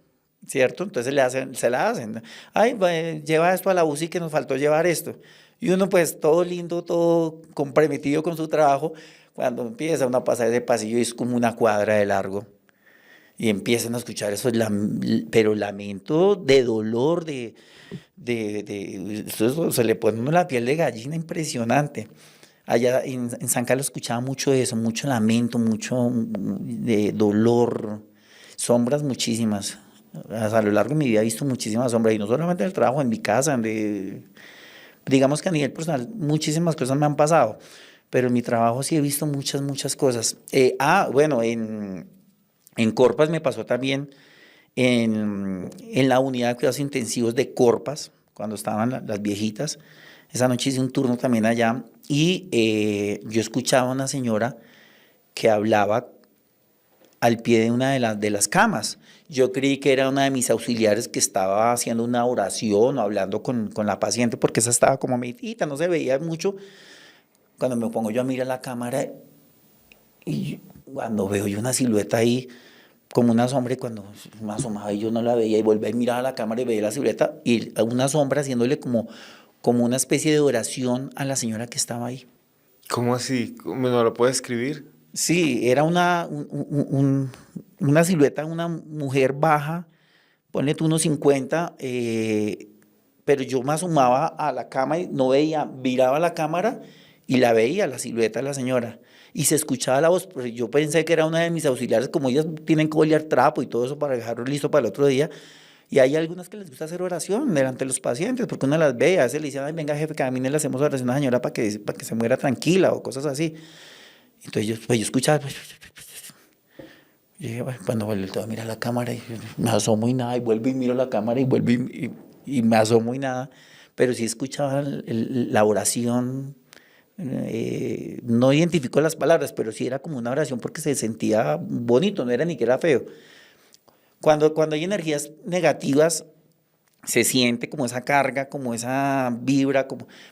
¿cierto? Entonces se la hacen. Ay, lleva esto a la UCI que nos faltó llevar esto. Y uno pues todo lindo, todo comprometido con su trabajo, cuando empieza uno a pasar ese pasillo y es como una cuadra de largo. Y empiezan a escuchar eso, pero lamento de dolor, eso se le pone a uno la piel de gallina impresionante. Allá en San Carlos escuchaba mucho de eso, mucho lamento, mucho de dolor, sombras muchísimas. A lo largo de mi vida he visto muchísimas sombras, y no solamente en el trabajo, en mi casa, digamos que a nivel personal muchísimas cosas me han pasado, pero en mi trabajo sí he visto muchas, muchas cosas. Bueno, en Corpas me pasó también en la unidad de cuidados intensivos de Corpas, cuando estaban las viejitas. Esa noche hice un turno también allá y yo escuchaba a una señora que hablaba al pie de una de las camas. Yo creí que era una de mis auxiliares que estaba haciendo una oración o hablando con la paciente, porque esa estaba como medita, no se veía mucho. Cuando me pongo yo a mirar la cámara y cuando veo yo una silueta ahí, como una sombra, y cuando me asomaba y yo no la veía y volví a mirar a la cámara y veía la silueta y una sombra haciéndole como una especie de oración a la señora que estaba ahí. ¿Cómo así? ¿Me no lo puedes escribir? Sí, era una silueta, una mujer baja, ponle tú unos 50, pero yo me asomaba a la cama y no veía, miraba la cámara y la veía, la silueta de la señora. Y se escuchaba la voz, pero yo pensé que era una de mis auxiliares, como ellas tienen que olear trapo y todo eso para dejarlo listo para el otro día. Y hay algunas que les gusta hacer oración delante de los pacientes, porque uno las ve, a veces le dicen, ay, venga jefe, camine, le hacemos oración a la señora para que se muera tranquila o cosas así. Entonces yo escuchaba, y dije, bueno, cuando vuelvo a mirar la cámara y me asomo y nada, y vuelvo y miro la cámara y vuelvo y me asomo y nada, pero sí escuchaba la oración, no identifico las palabras, pero sí era como una oración porque se sentía bonito, no era ni que era feo. Cuando hay energías negativas, se siente como esa carga, como esa vibra,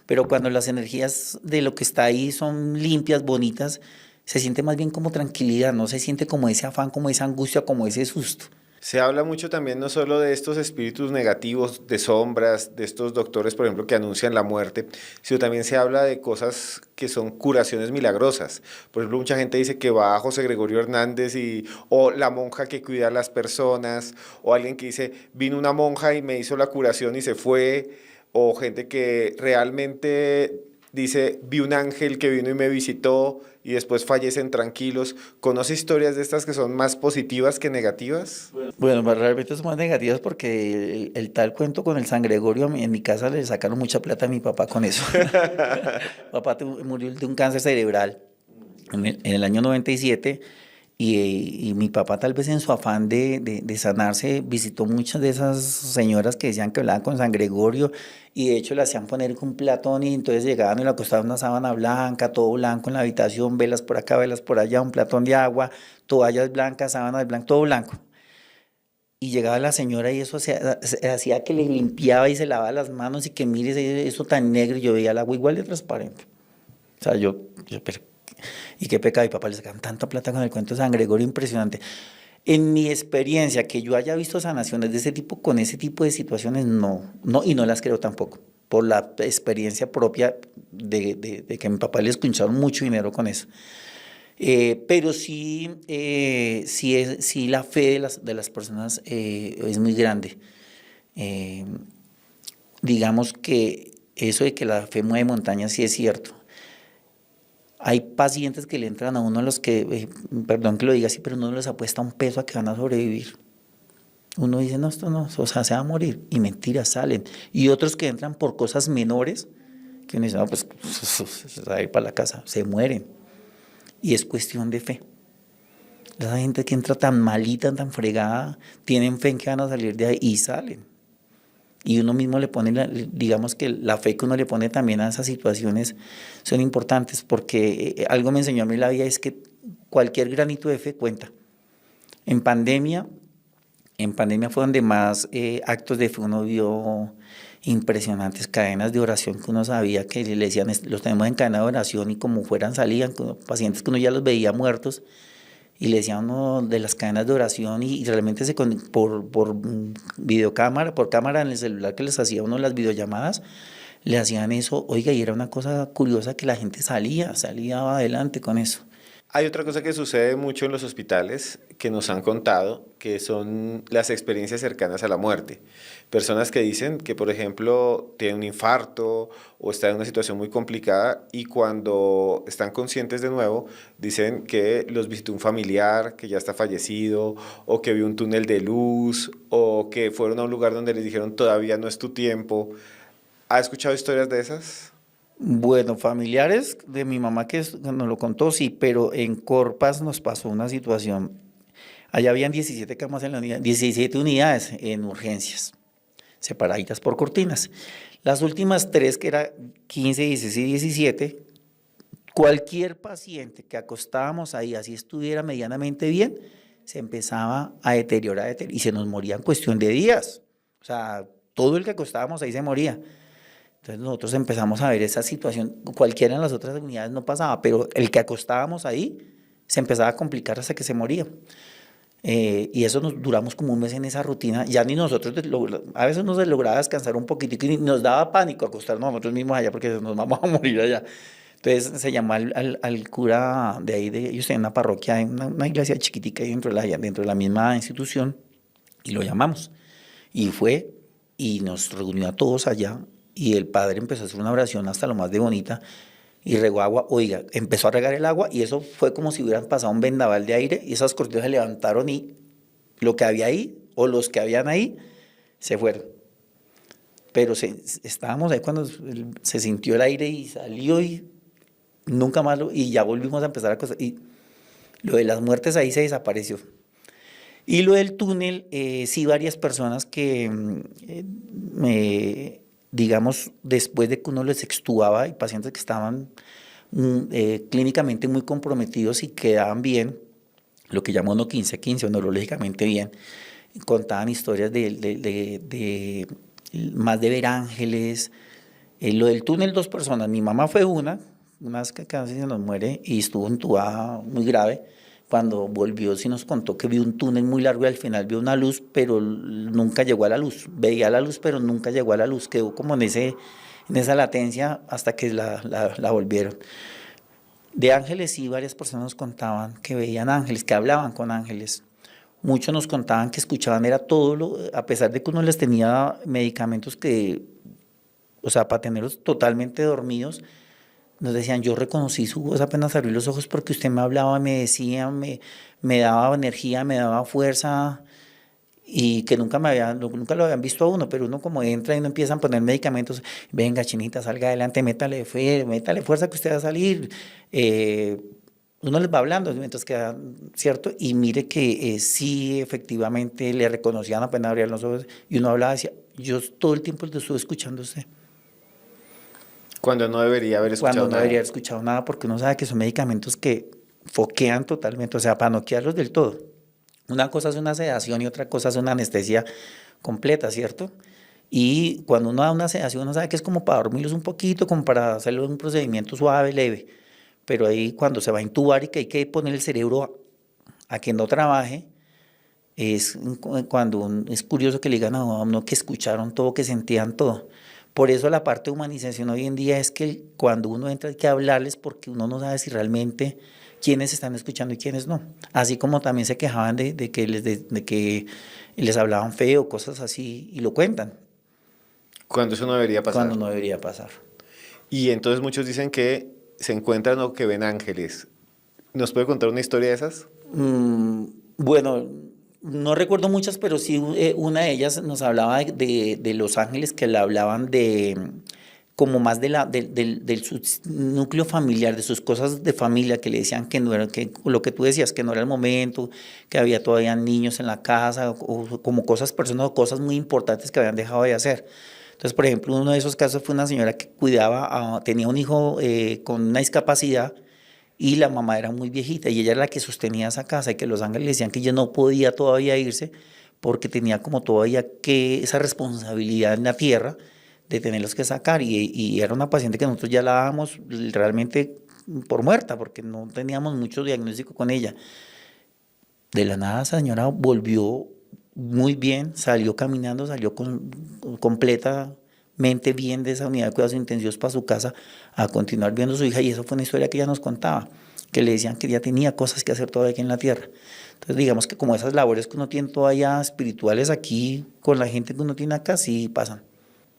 pero cuando las energías de lo que está ahí son limpias, bonitas, se siente más bien como tranquilidad, no se siente como ese afán, como esa angustia, como ese susto. Se habla mucho también no solo de estos espíritus negativos, de sombras, de estos doctores, por ejemplo, que anuncian la muerte, sino también se habla de cosas que son curaciones milagrosas. Por ejemplo, mucha gente dice que va a José Gregorio Hernández o la monja que cuida a las personas, o alguien que dice, vino una monja y me hizo la curación y se fue, o gente que realmente dice, vi un ángel que vino y me visitó y después fallecen tranquilos. ¿Conoce historias de estas que son más positivas que negativas? Bueno, pues realmente son más negativas porque el tal cuento con el San Gregorio, en mi casa le sacaron mucha plata a mi papá con eso. Papá murió de un cáncer cerebral en el año 97 y mi papá tal vez en su afán de sanarse visitó muchas de esas señoras que decían que hablaban con San Gregorio y de hecho le hacían poner un platón y entonces llegaban y le acostaban una sábana blanca, todo blanco en la habitación, velas por acá, velas por allá, un platón de agua, toallas blancas, sábanas blancas, todo blanco. Y llegaba la señora y eso hacía que le limpiaba y se lavaba las manos y que mire eso tan negro y yo veía el agua igual de transparente. O sea, pero y qué pecado, mi papá le sacan tanta plata con el cuento de San Gregorio, impresionante. En mi experiencia, que yo haya visto sanaciones de ese tipo, con ese tipo de situaciones, no, y no las creo tampoco, por la experiencia propia de que a mi papá le escucharon mucho dinero con eso. Pero sí, sí la fe de las personas es muy grande. Eh, digamos que eso de que la fe mueve montañas sí es cierto. Hay pacientes que le entran a uno los que, perdón que lo diga así, pero uno les apuesta un peso a que van a sobrevivir. Uno dice, no, esto no, o sea, se va a morir. Y mentiras salen. Y otros que entran por cosas menores, que uno dice, no, pues se va a ir para la casa, se mueren. Y es cuestión de fe. Esa gente que entra tan malita, tan fregada, tienen fe en que van a salir de ahí y salen. Y uno mismo le pone, digamos que la fe que uno le pone también a esas situaciones son importantes, porque algo me enseñó a mí la vida, es que cualquier granito de fe cuenta. En pandemia fue donde más actos de fe uno vio impresionantes, cadenas de oración que uno sabía que le decían, los tenemos en cadena de oración y como fueran salían, pacientes que uno ya los veía muertos y le decían uno de las cadenas de oración y realmente por videocámara, por cámara en el celular que les hacía uno las videollamadas, le hacían eso, oiga, y era una cosa curiosa que la gente salía adelante con eso. Hay otra cosa que sucede mucho en los hospitales que nos han contado, que son las experiencias cercanas a la muerte. Personas que dicen que, por ejemplo, tienen un infarto o están en una situación muy complicada y cuando están conscientes de nuevo, dicen que los visitó un familiar que ya está fallecido o que vio un túnel de luz o que fueron a un lugar donde les dijeron todavía no es tu tiempo. ¿Ha escuchado historias de esas? Bueno, familiares de mi mamá que nos lo contó, sí, pero en Corpas nos pasó una situación. Allá habían 17 camas en la unidad, 17 unidades en urgencias, separaditas por cortinas. Las últimas tres, que era 15, 16 y 17, cualquier paciente que acostábamos ahí, así estuviera medianamente bien, se empezaba a deteriorar y se nos moría en cuestión de días. O sea, todo el que acostábamos ahí se moría. Entonces nosotros empezamos a ver esa situación, cualquiera en las otras unidades no pasaba, pero el que acostábamos ahí se empezaba a complicar hasta que se moría. Y eso nos duramos como un mes en esa rutina, ya ni nosotros, a veces nos lograba descansar un poquitico y nos daba pánico acostarnos nosotros mismos allá porque nos vamos a morir allá. Entonces se llamó al cura de ahí, ellos tenían una parroquia, una iglesia chiquitica ahí dentro de la misma institución, y lo llamamos. Y fue y nos reunió a todos allá y el padre empezó a hacer una oración hasta lo más de bonita y regó agua, oiga, empezó a regar el agua y eso fue como si hubieran pasado un vendaval de aire y esas cortinas se levantaron y lo que había ahí o los que habían ahí se fueron. Pero estábamos ahí cuando se sintió el aire y salió y nunca más y ya volvimos a empezar a cosas y lo de las muertes ahí se desapareció. Y lo del túnel, sí, varias personas que digamos, después de que uno les extubaba, y pacientes que estaban clínicamente muy comprometidos y quedaban bien, lo que llamamos 15-15 o neurológicamente bien, contaban historias de más de ver ángeles. Lo del túnel, 2 personas, mi mamá fue una que casi se nos muere y estuvo entubada muy grave. Cuando volvió sí nos contó que vio un túnel muy largo y al final vio una luz, pero nunca llegó a la luz. Veía la luz, pero nunca llegó a la luz. Quedó como en esa latencia hasta que la volvieron. De ángeles sí, varias personas nos contaban que veían ángeles, que hablaban con ángeles. Muchos nos contaban que escuchaban, era a pesar de que uno les tenía medicamentos o sea, para tenerlos totalmente dormidos, nos decían, yo reconocí su voz apenas abrí los ojos porque usted me hablaba, me decía, me daba energía, me daba fuerza y que nunca lo habían visto a uno, pero uno como entra y no empiezan a poner medicamentos, venga chinita, salga adelante, métale fuerza que usted va a salir. Uno les va hablando mientras queda, ¿cierto? Y mire que sí, efectivamente, le reconocían apenas abrían los ojos y uno hablaba, decía, yo todo el tiempo estuve escuchando a usted. Cuando no debería haber escuchado Cuando no nada. debería haber escuchado nada, porque uno sabe que son medicamentos que foquean totalmente, o sea, para noquearlos del todo. Una cosa es una sedación y otra cosa es una anestesia completa, ¿cierto? Y cuando uno da una sedación, uno sabe que es como para dormirlos un poquito, como para hacerlo un procedimiento suave, leve. Pero ahí cuando se va a intubar y que hay que poner el cerebro a que no trabaje, es cuando es curioso que le digan a uno que escucharon todo, que sentían todo. Por eso la parte de humanización hoy en día es que cuando uno entra hay que hablarles porque uno no sabe si realmente quiénes están escuchando y quiénes no. Así como también se quejaban de que les hablaban feo, cosas así, y lo cuentan. Cuando eso no debería pasar. Cuando no debería pasar. Y entonces muchos dicen que se encuentran o que ven ángeles. ¿Nos puede contar una historia de esas? Bueno, no recuerdo muchas, pero sí una de ellas nos hablaba de los ángeles que le hablaban como más del su núcleo familiar, de sus cosas de familia, que le decían que no era, que lo que tú decías, que no era el momento, que había todavía niños en la casa, o como cosas personas o cosas muy importantes que habían dejado de hacer. Entonces, por ejemplo, uno de esos casos fue una señora que tenía un hijo con una discapacidad y la mamá era muy viejita y ella era la que sostenía esa casa y que los ángeles le decían que ella no podía todavía irse porque tenía como todavía esa responsabilidad en la tierra de tenerlos que sacar y era una paciente que nosotros ya la dábamos realmente por muerta porque no teníamos mucho diagnóstico con ella. De la nada esa señora volvió muy bien, salió caminando, salió completamente bien de esa unidad de cuidados intensivos para su casa a continuar viendo a su hija y eso fue una historia que ella nos contaba, que le decían que ella tenía cosas que hacer todavía aquí en la tierra. Entonces digamos que como esas labores que uno tiene todavía espirituales aquí con la gente que uno tiene acá, sí pasan.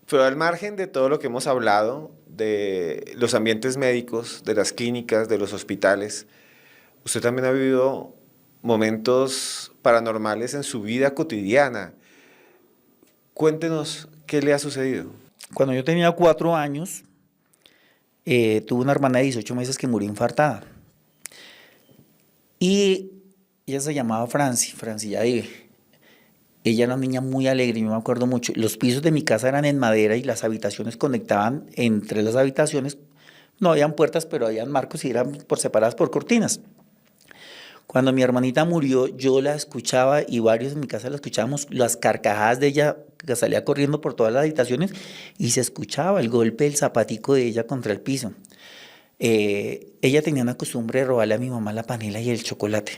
Pero al margen de todo lo que hemos hablado, de los ambientes médicos, de las clínicas, de los hospitales, usted también ha vivido momentos paranormales en su vida cotidiana. Cuéntenos qué le ha sucedido. Cuando yo tenía 4 años, tuve una hermana de 18 meses que murió infartada. Y ella se llamaba Franci ya vive. Ella era una niña muy alegre, yo me acuerdo mucho. Los pisos de mi casa eran en madera y las habitaciones conectaban entre las habitaciones. No habían puertas, pero habían marcos y eran separadas por cortinas. Cuando mi hermanita murió, yo la escuchaba y varios en mi casa la escuchábamos, las carcajadas de ella que salía corriendo por todas las habitaciones y se escuchaba el golpe del zapatico de ella contra el piso. Ella tenía una costumbre de robarle a mi mamá la panela y el chocolate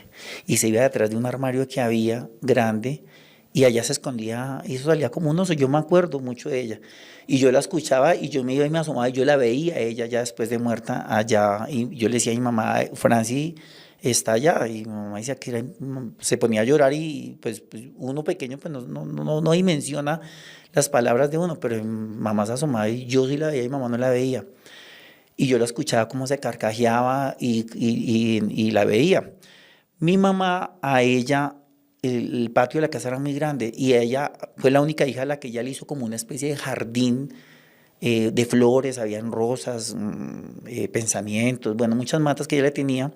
y se iba detrás de un armario que había grande y allá se escondía y eso salía como un oso. Yo me acuerdo mucho de ella y yo la escuchaba y yo me iba y me asomaba y yo la veía a ella ya después de muerta allá y yo le decía a mi mamá, Franci está allá y mi mamá decía que se ponía a llorar y pues uno pequeño pues no dimensiona las palabras de uno, pero mi mamá se asomaba y yo sí la veía y mi mamá no la veía. Y yo la escuchaba cómo se carcajeaba y la veía. Mi mamá, a ella, el patio de la casa era muy grande y ella fue la única hija a la que ella le hizo como una especie de jardín de flores, habían rosas, pensamientos, bueno, muchas matas que ella le tenía.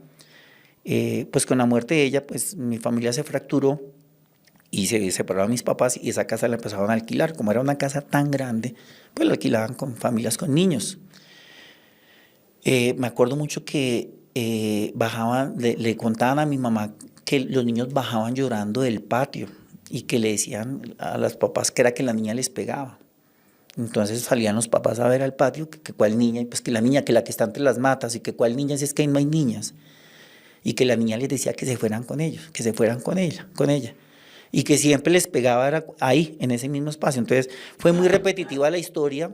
Pues con la muerte de ella, pues mi familia se fracturó y se separaron mis papás y esa casa la empezaron a alquilar. Como era una casa tan grande, pues la alquilaban con familias con niños. Me acuerdo mucho que bajaban, le contaban a mi mamá que los niños bajaban llorando del patio y que le decían a las papás que era que la niña les pegaba. Entonces salían los papás a ver al patio que cuál niña, y pues que la niña, que la que está entre las matas y que cuál niña, si es que ahí no hay niñas. Y que la niña les decía que se fueran con ellos, que se fueran con ella. Y que siempre les pegaba era ahí, en ese mismo espacio. Entonces fue muy repetitiva la historia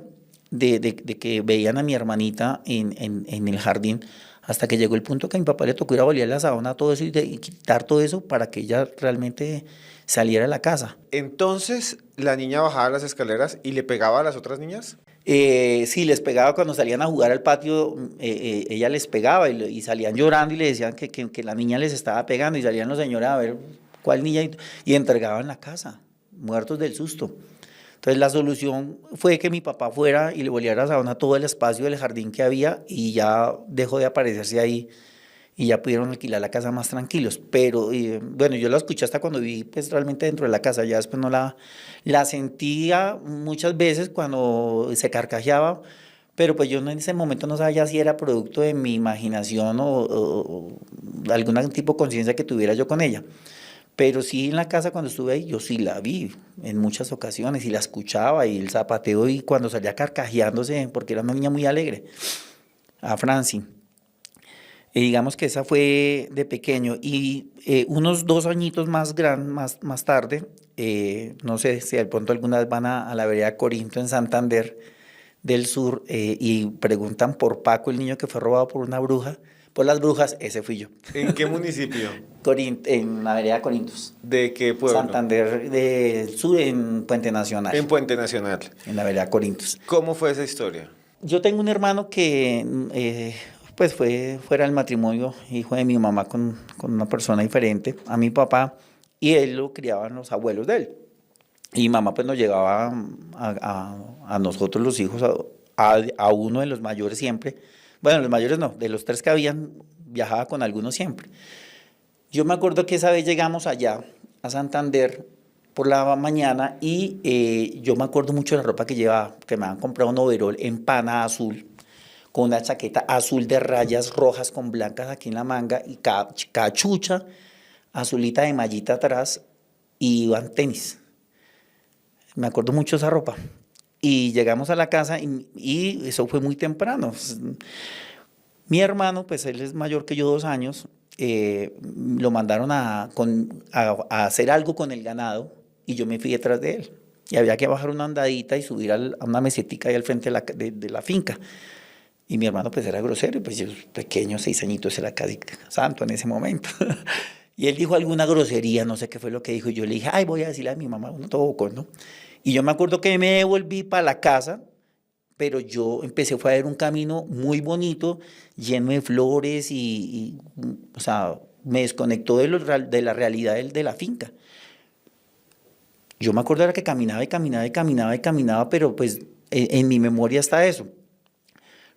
de que veían a mi hermanita en el jardín, hasta que llegó el punto que a mi papá le tocó ir a bolear la sábana, todo eso y quitar todo eso para que ella realmente saliera de la casa. Entonces, la niña bajaba las escaleras y le pegaba a las otras niñas. Sí, les pegaba cuando salían a jugar al patio, ella les pegaba y salían llorando y le decían que la niña les estaba pegando y salían los señores a ver cuál niña y entregaban la casa, muertos del susto. Entonces la solución fue que mi papá fuera y le volviera a sábana todo el espacio del jardín que había y ya dejó de aparecerse ahí y ya pudieron alquilar la casa más tranquilos. Pero bueno, yo la escuché hasta cuando viví pues realmente dentro de la casa, ya después no la sentía muchas veces cuando se carcajeaba, pero pues yo en ese momento no sabía si era producto de mi imaginación o algún tipo de conciencia que tuviera yo con ella. Pero sí en la casa cuando estuve ahí, yo sí la vi en muchas ocasiones y la escuchaba y el zapateo y cuando salía carcajeándose, porque era una niña muy alegre, a Franci. Y digamos que esa fue de pequeño y unos 2 añitos más tarde, no sé si de pronto algunas vez van a la vereda Corinto en Santander del Sur y preguntan por Paco, el niño que fue robado por una bruja, por las brujas, ese fui yo. ¿En qué municipio? En la vereda Corintios. ¿De qué pueblo? Santander del Sur, en Puente Nacional. En Puente Nacional. En la vereda Corintios. ¿Cómo fue esa historia? Yo tengo un hermano que pues fue fuera del matrimonio, hijo de mi mamá con una persona diferente a mi papá, y él lo criaban los abuelos de él. Y mi mamá pues nos llevaba a nosotros los hijos, a uno de los mayores siempre. Bueno, los mayores no, de los 3 que habían, viajaba con algunos siempre. Yo me acuerdo que esa vez llegamos allá, a Santander, por la mañana y yo me acuerdo mucho de la ropa que llevaba, que me habían comprado un overol en pana azul, con una chaqueta azul de rayas rojas con blancas aquí en la manga y cachucha azulita de mallita atrás y iban tenis. Me acuerdo mucho de esa ropa. Y llegamos a la casa y eso fue muy temprano. Mi hermano, pues él es mayor que yo 2 años, lo mandaron a hacer algo con el ganado y yo me fui detrás de él. Y había que bajar una andadita y subir a una mesetica ahí al frente de la finca. Y mi hermano pues era grosero, y pues yo pequeño, 6 añitos, era casi santo en ese momento. Y él dijo alguna grosería, no sé qué fue lo que dijo, y yo le dije, ay, voy a decirle a mi mamá, uno todo bocón, ¿no? Y yo me acuerdo que me devolví para la casa, pero yo empecé fue a ver un camino muy bonito, lleno de flores o sea, me desconectó de la realidad de la finca. Yo me acuerdo era que caminaba y caminaba y caminaba y caminaba, pero pues en mi memoria está eso.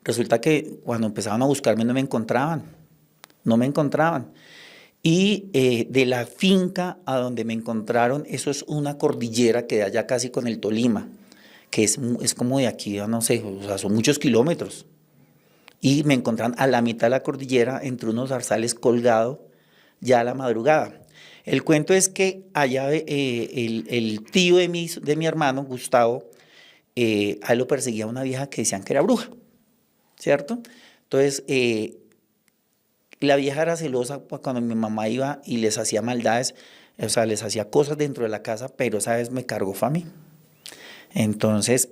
Resulta que cuando empezaban a buscarme no me encontraban, no me encontraban. Y de la finca a donde me encontraron, eso es una cordillera que da ya casi con el Tolima, que es como de aquí, no sé, o sea, son muchos kilómetros. Y me encontraron a la mitad de la cordillera, entre unos zarzales colgado, ya a la madrugada. El cuento es que allá el tío de mi hermano, Gustavo, a él lo perseguía una vieja que decían que era bruja, ¿cierto? Entonces, la vieja era celosa cuando mi mamá iba y les hacía maldades, o sea, les hacía cosas dentro de la casa, pero esa vez me cargó fue a mí. Entonces,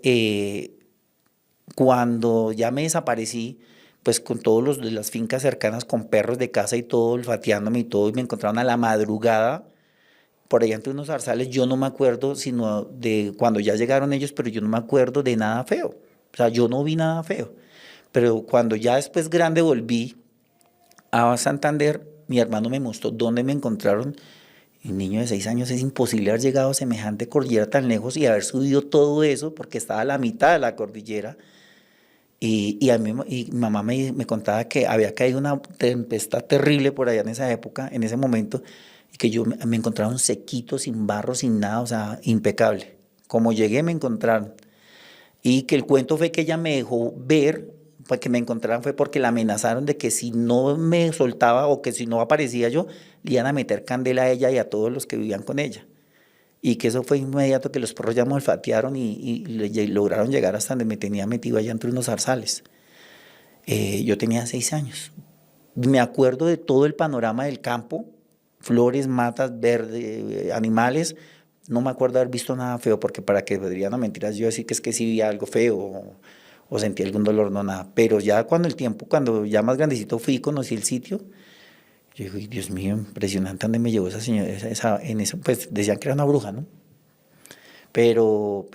cuando ya me desaparecí, pues con todos los de las fincas cercanas, con perros de casa y todo, olfateándome y todo, y me encontraron a la madrugada, por allá entre unos zarzales, yo no me acuerdo sino de cuando ya llegaron ellos, pero yo no me acuerdo de nada feo. O sea, yo no vi nada feo. Pero cuando ya después grande volví a Santander, mi hermano me mostró dónde me encontraron. Y un niño de 6 años es imposible haber llegado a semejante cordillera tan lejos y haber subido todo eso porque estaba a la mitad de la cordillera. Y mi mamá me contaba que había caído una tempestad terrible por allá en esa época, en ese momento, y que me encontraron sequito, sin barro, sin nada, o sea, impecable. Como llegué, me encontraron. Y que el cuento fue que ella me dejó ver, para que me encontraran fue porque la amenazaron de que si no me soltaba o que si no aparecía yo, le iban a meter candela a ella y a todos los que vivían con ella. Y que eso fue inmediato, que los perros ya me olfatearon y lograron llegar hasta donde me tenía metido allá entre unos zarzales. Yo tenía 6 años. Me acuerdo de todo el panorama del campo, flores, matas, verde, animales. No me acuerdo haber visto nada feo, porque para que podrían no mentiras yo decir que es que sí vi algo feo o sentí algún dolor, no nada. Pero ya cuando ya más grandecito fui y conocí el sitio, yo digo, "Ay, Dios mío, impresionante dónde me llevó esa señora, en eso, pues decían que era una bruja, ¿no? Pero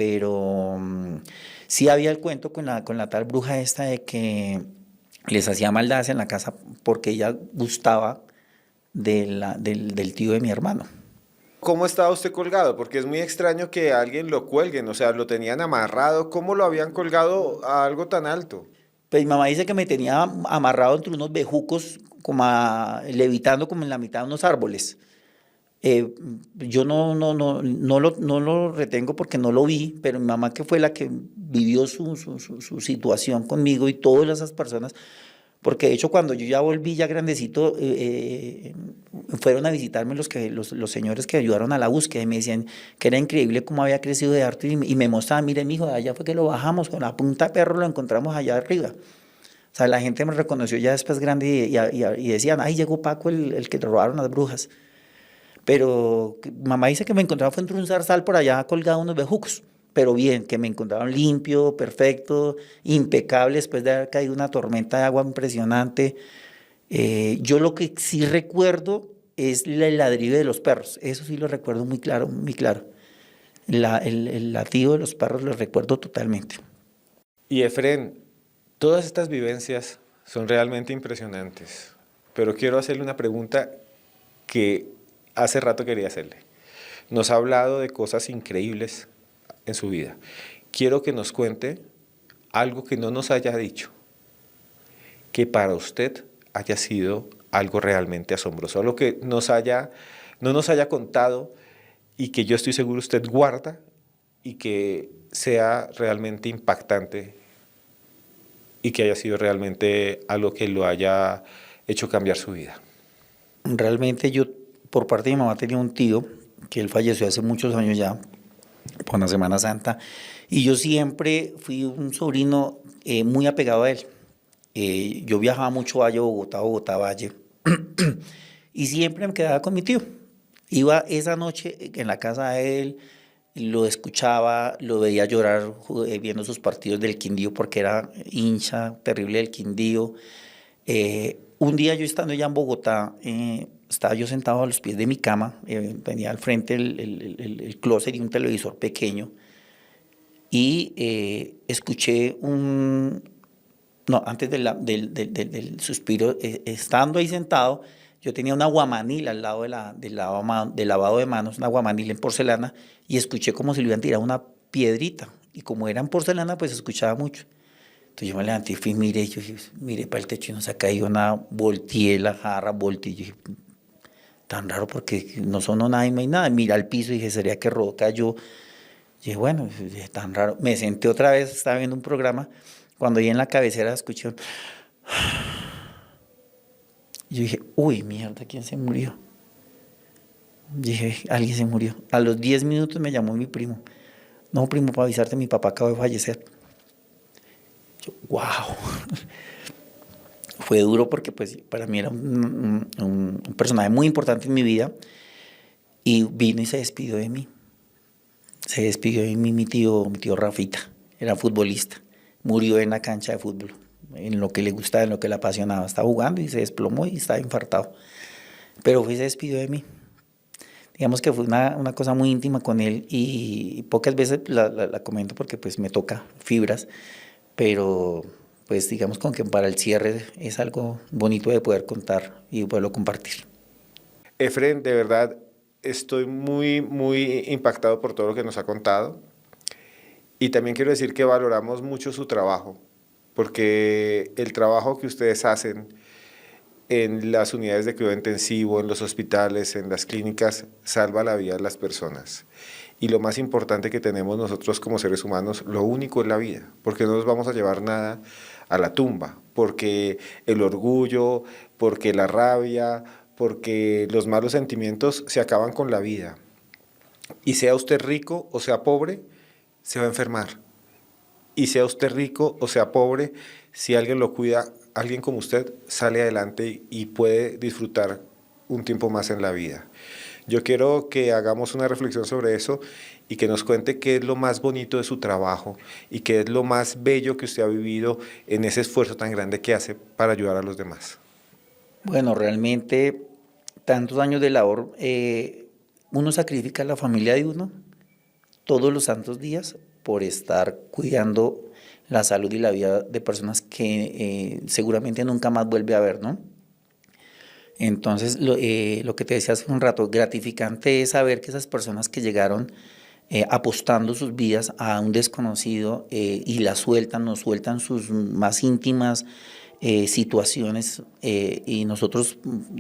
sí había el cuento con la tal bruja esta de que les hacía maldades en la casa porque ella gustaba del tío de mi hermano. ¿Cómo estaba usted colgado? Porque es muy extraño que alguien lo cuelguen, o sea, lo tenían amarrado. ¿Cómo lo habían colgado a algo tan alto? Pues mi mamá dice que me tenía amarrado entre unos bejucos, como levitando como en la mitad de unos árboles. Yo no lo retengo porque no lo vi, pero mi mamá, que fue la que vivió su situación conmigo y todas esas personas, porque de hecho cuando yo ya volví ya grandecito, fueron a visitarme los señores que ayudaron a la búsqueda y me decían que era increíble cómo había crecido de harto y me mostraban, mire, mijo, allá fue que lo bajamos, con la punta de perro lo encontramos allá arriba. O sea, la gente me reconoció ya después grande y decían, ay, llegó Paco, el que le robaron las brujas. Pero mamá dice que me encontraba fue entre un zarzal por allá colgado unos bejucos, pero bien, que me encontraron limpio, perfecto, impecable después de haber caído una tormenta de agua impresionante. Yo lo que sí recuerdo es el ladrido de los perros, eso sí lo recuerdo muy claro, muy claro. El latido de los perros lo recuerdo totalmente. Y Efren, todas estas vivencias son realmente impresionantes, pero quiero hacerle una pregunta que hace rato quería hacerle. Nos ha hablado de cosas increíbles en su vida. Quiero que nos cuente algo que no nos haya dicho, que para usted haya sido algo realmente asombroso, algo que no nos haya contado y que yo estoy seguro usted guarda y que sea realmente impactante y que haya sido realmente algo que lo haya hecho cambiar su vida. Realmente yo, por parte de mi mamá, tenía un tío que él falleció hace muchos años ya, por una Semana Santa, Y yo siempre fui un sobrino muy apegado a él. Yo viajaba mucho a Valle, Bogotá, Bogotá, Valle, y siempre me quedaba con mi tío. Iba esa noche en la casa de él, lo escuchaba, lo veía llorar viendo sus partidos del Quindío porque era hincha terrible del Quindío. Un día yo estando ya en Bogotá, estaba yo sentado a los pies de mi cama, tenía al frente el closet y un televisor pequeño, y escuché no, antes del suspiro, estando ahí sentado, yo tenía una guamanil al lado del lavado de manos, una guamanil en porcelana, y escuché como si le iban a tirar una piedrita, y como era en porcelana, pues escuchaba mucho. Entonces yo me levanté y fui, miré para el techo y no se ha caído nada, volteé la jarra, volteé y dije, tan raro porque no sonó nada y no hay nada. Miré al piso y dije, ¿sería que Rodó cayó? Y dije, bueno, es tan raro. Me senté otra vez, estaba viendo un programa, cuando ahí en la cabecera escuché, yo dije, uy, mierda, ¿quién se murió? Dije, alguien se murió. A los 10 minutos me llamó mi primo. No, primo, para avisarte, mi papá acaba de fallecer. Yo, wow. Fue duro porque pues para mí era un personaje muy importante en mi vida y vino y se despidió de mí. Se despidió de mí mi tío Rafita, era futbolista. Murió en la cancha de fútbol, en lo que le gustaba, en lo que le apasionaba. Estaba jugando y se desplomó y estaba infartado. Pero fue y se despidió de mí. Digamos que fue una cosa muy íntima con él y pocas veces la comento porque pues me toca fibras, pero pues digamos con que para el cierre es algo bonito de poder contar y poderlo compartir. Efren, de verdad estoy muy, muy impactado por todo lo que nos ha contado. Y también quiero decir que valoramos mucho su trabajo, porque el trabajo que ustedes hacen en las unidades de cuidado intensivo, en los hospitales, en las clínicas, salva la vida de las personas. Y lo más importante que tenemos nosotros como seres humanos, lo único es la vida, porque no nos vamos a llevar nada a la tumba, porque el orgullo, porque la rabia, porque los malos sentimientos se acaban con la vida. Y sea usted rico o sea pobre, se va a enfermar. Y sea usted rico o sea pobre, si alguien lo cuida, alguien como usted sale adelante y puede disfrutar un tiempo más en la vida. Yo quiero que hagamos una reflexión sobre eso y que nos cuente qué es lo más bonito de su trabajo y qué es lo más bello que usted ha vivido en ese esfuerzo tan grande que hace para ayudar a los demás. Bueno, realmente tantos años de labor, uno sacrifica a la familia de uno todos los santos días por estar cuidando la salud y la vida de personas que seguramente nunca más vuelve a ver, ¿no? Entonces, lo que te decía hace un rato, gratificante es saber que esas personas que llegaron apostando sus vidas a un desconocido y la sueltan, nos sueltan sus más íntimas situaciones y nosotros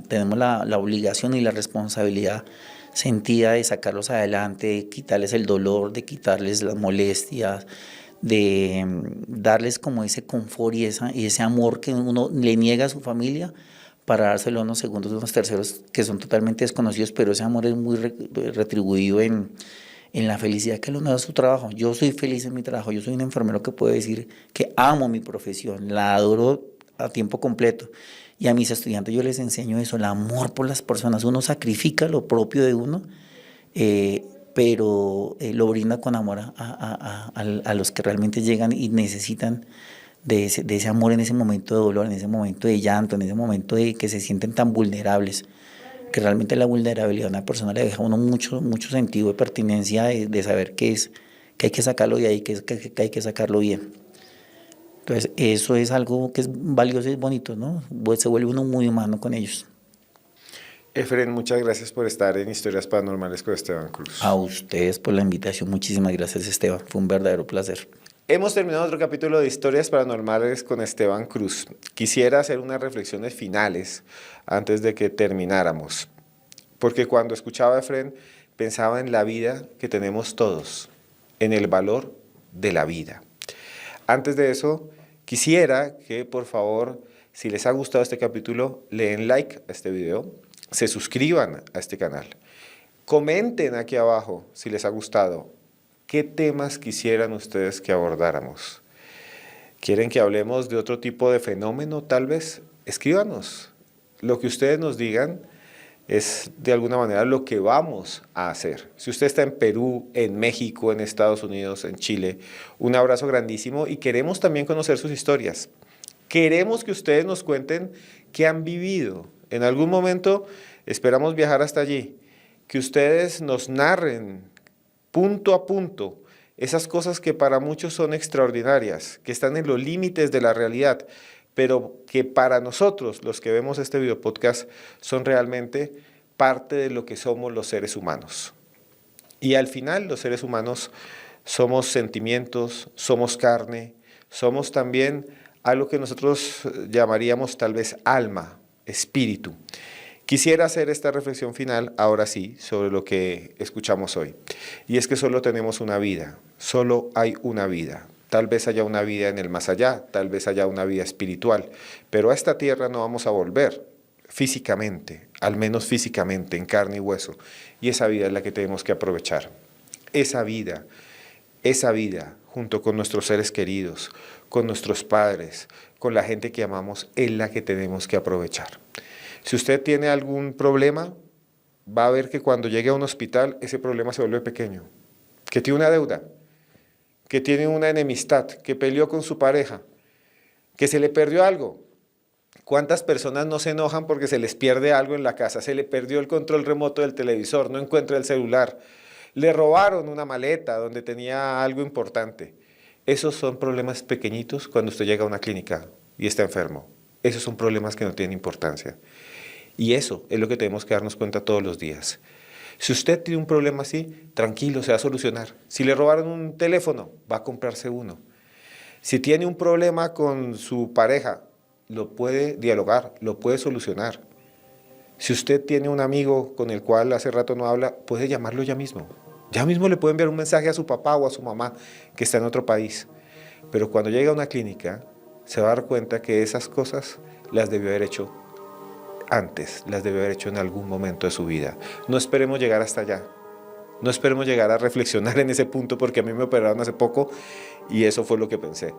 tenemos la obligación y la responsabilidad sentida de sacarlos adelante, de quitarles el dolor, de quitarles las molestias, de darles como ese confort y ese amor que uno le niega a su familia para dárselo a unos segundos, a unos terceros que son totalmente desconocidos, pero ese amor es muy retribuido en la felicidad que uno da a su trabajo. Yo soy feliz en mi trabajo, yo soy un enfermero que puede decir que amo mi profesión, la adoro a tiempo completo. Y a mis estudiantes yo les enseño eso, el amor por las personas. Uno sacrifica lo propio de uno, pero lo brinda con amor a los que realmente llegan y necesitan de ese amor en ese momento de dolor, en ese momento de llanto, en ese momento de que se sienten tan vulnerables, que realmente la vulnerabilidad de una persona le deja a uno mucho sentido de pertinencia de saber que hay que sacarlo de ahí, que hay que sacarlo bien. Entonces, eso es algo que es valioso y es bonito, ¿no? Se vuelve uno muy humano con ellos. Efren, muchas gracias por estar en Historias Paranormales con Esteban A Cruz. ustedes por la invitación, muchísimas gracias, Esteban. Fue un verdadero placer. Hemos terminado otro capítulo de Historias Paranormales con Esteban Cruz. Quisiera hacer unas reflexiones finales antes de que termináramos, porque cuando escuchaba a Efren pensaba en la vida que tenemos todos, en el valor de la vida. Antes de eso, quisiera que por favor, si les ha gustado este capítulo, le den like a este video, se suscriban a este canal, comenten aquí abajo si les ha gustado ¿Qué temas quisieran ustedes que abordáramos? ¿Quieren que hablemos de otro tipo de fenómeno, tal vez? Escríbanos. Lo que ustedes nos digan es de alguna manera lo que vamos a hacer. Si usted está en Perú, en México, en Estados Unidos, en Chile, un abrazo grandísimo y queremos también conocer sus historias. Queremos que ustedes nos cuenten qué han vivido. En algún momento esperamos viajar hasta allí, que ustedes nos narren punto a punto esas cosas que para muchos son extraordinarias, que están en los límites de la realidad, pero que para nosotros, los que vemos este video podcast, son realmente parte de lo que somos los seres humanos. Y al final, los seres humanos somos sentimientos, somos carne, somos también algo que nosotros llamaríamos tal vez alma, espíritu. Quisiera hacer esta reflexión final, ahora sí, sobre lo que escuchamos hoy. Y es que solo tenemos una vida, solo hay una vida. Tal vez haya una vida en el más allá, tal vez haya una vida espiritual, pero a esta tierra no vamos a volver físicamente, al menos físicamente, en carne y hueso. Y esa vida es la que tenemos que aprovechar. Esa vida, junto con nuestros seres queridos, con nuestros padres, con la gente que amamos, es la que tenemos que aprovechar. Si usted tiene algún problema, va a ver que cuando llegue a un hospital, ese problema se vuelve pequeño. Que tiene una deuda, que tiene una enemistad, que peleó con su pareja, que se le perdió algo. ¿Cuántas personas no se enojan porque se les pierde algo en la casa? Se le perdió el control remoto del televisor, no encuentra el celular. Le robaron una maleta donde tenía algo importante. Esos son problemas pequeñitos cuando usted llega a una clínica y está enfermo. Esos son problemas que no tienen importancia. Y eso es lo que tenemos que darnos cuenta todos los días. Si usted tiene un problema así, tranquilo, se va a solucionar. Si le robaron un teléfono, va a comprarse uno. Si tiene un problema con su pareja, lo puede dialogar, lo puede solucionar. Si usted tiene un amigo con el cual hace rato no habla, puede llamarlo ya mismo. Ya mismo le puede enviar un mensaje a su papá o a su mamá que está en otro país. Pero cuando llega a una clínica, se va a dar cuenta que esas cosas las debió haber hecho antes, las debió haber hecho en algún momento de su vida. No esperemos llegar hasta allá. No esperemos llegar a reflexionar en ese punto, porque a mí me operaron hace poco y eso fue lo que pensé.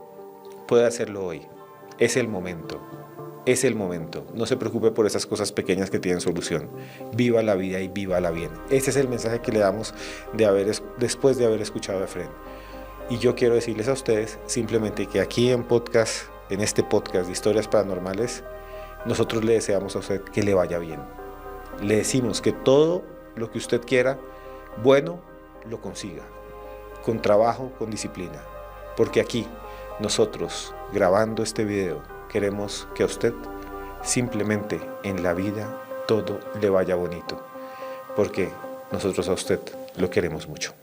Puede hacerlo hoy. Es el momento. Es el momento. No se preocupe por esas cosas pequeñas que tienen solución. Viva la vida y vívala bien. Ese es el mensaje que le damos después de haber escuchado a Efrén. Y yo quiero decirles a ustedes simplemente que aquí en este podcast de Historias Paranormales, nosotros le deseamos a usted que le vaya bien. Le decimos que todo lo que usted quiera, bueno, lo consiga. Con trabajo, con disciplina. Porque aquí, nosotros, grabando este video, queremos que a usted, simplemente en la vida, todo le vaya bonito. Porque nosotros a usted lo queremos mucho.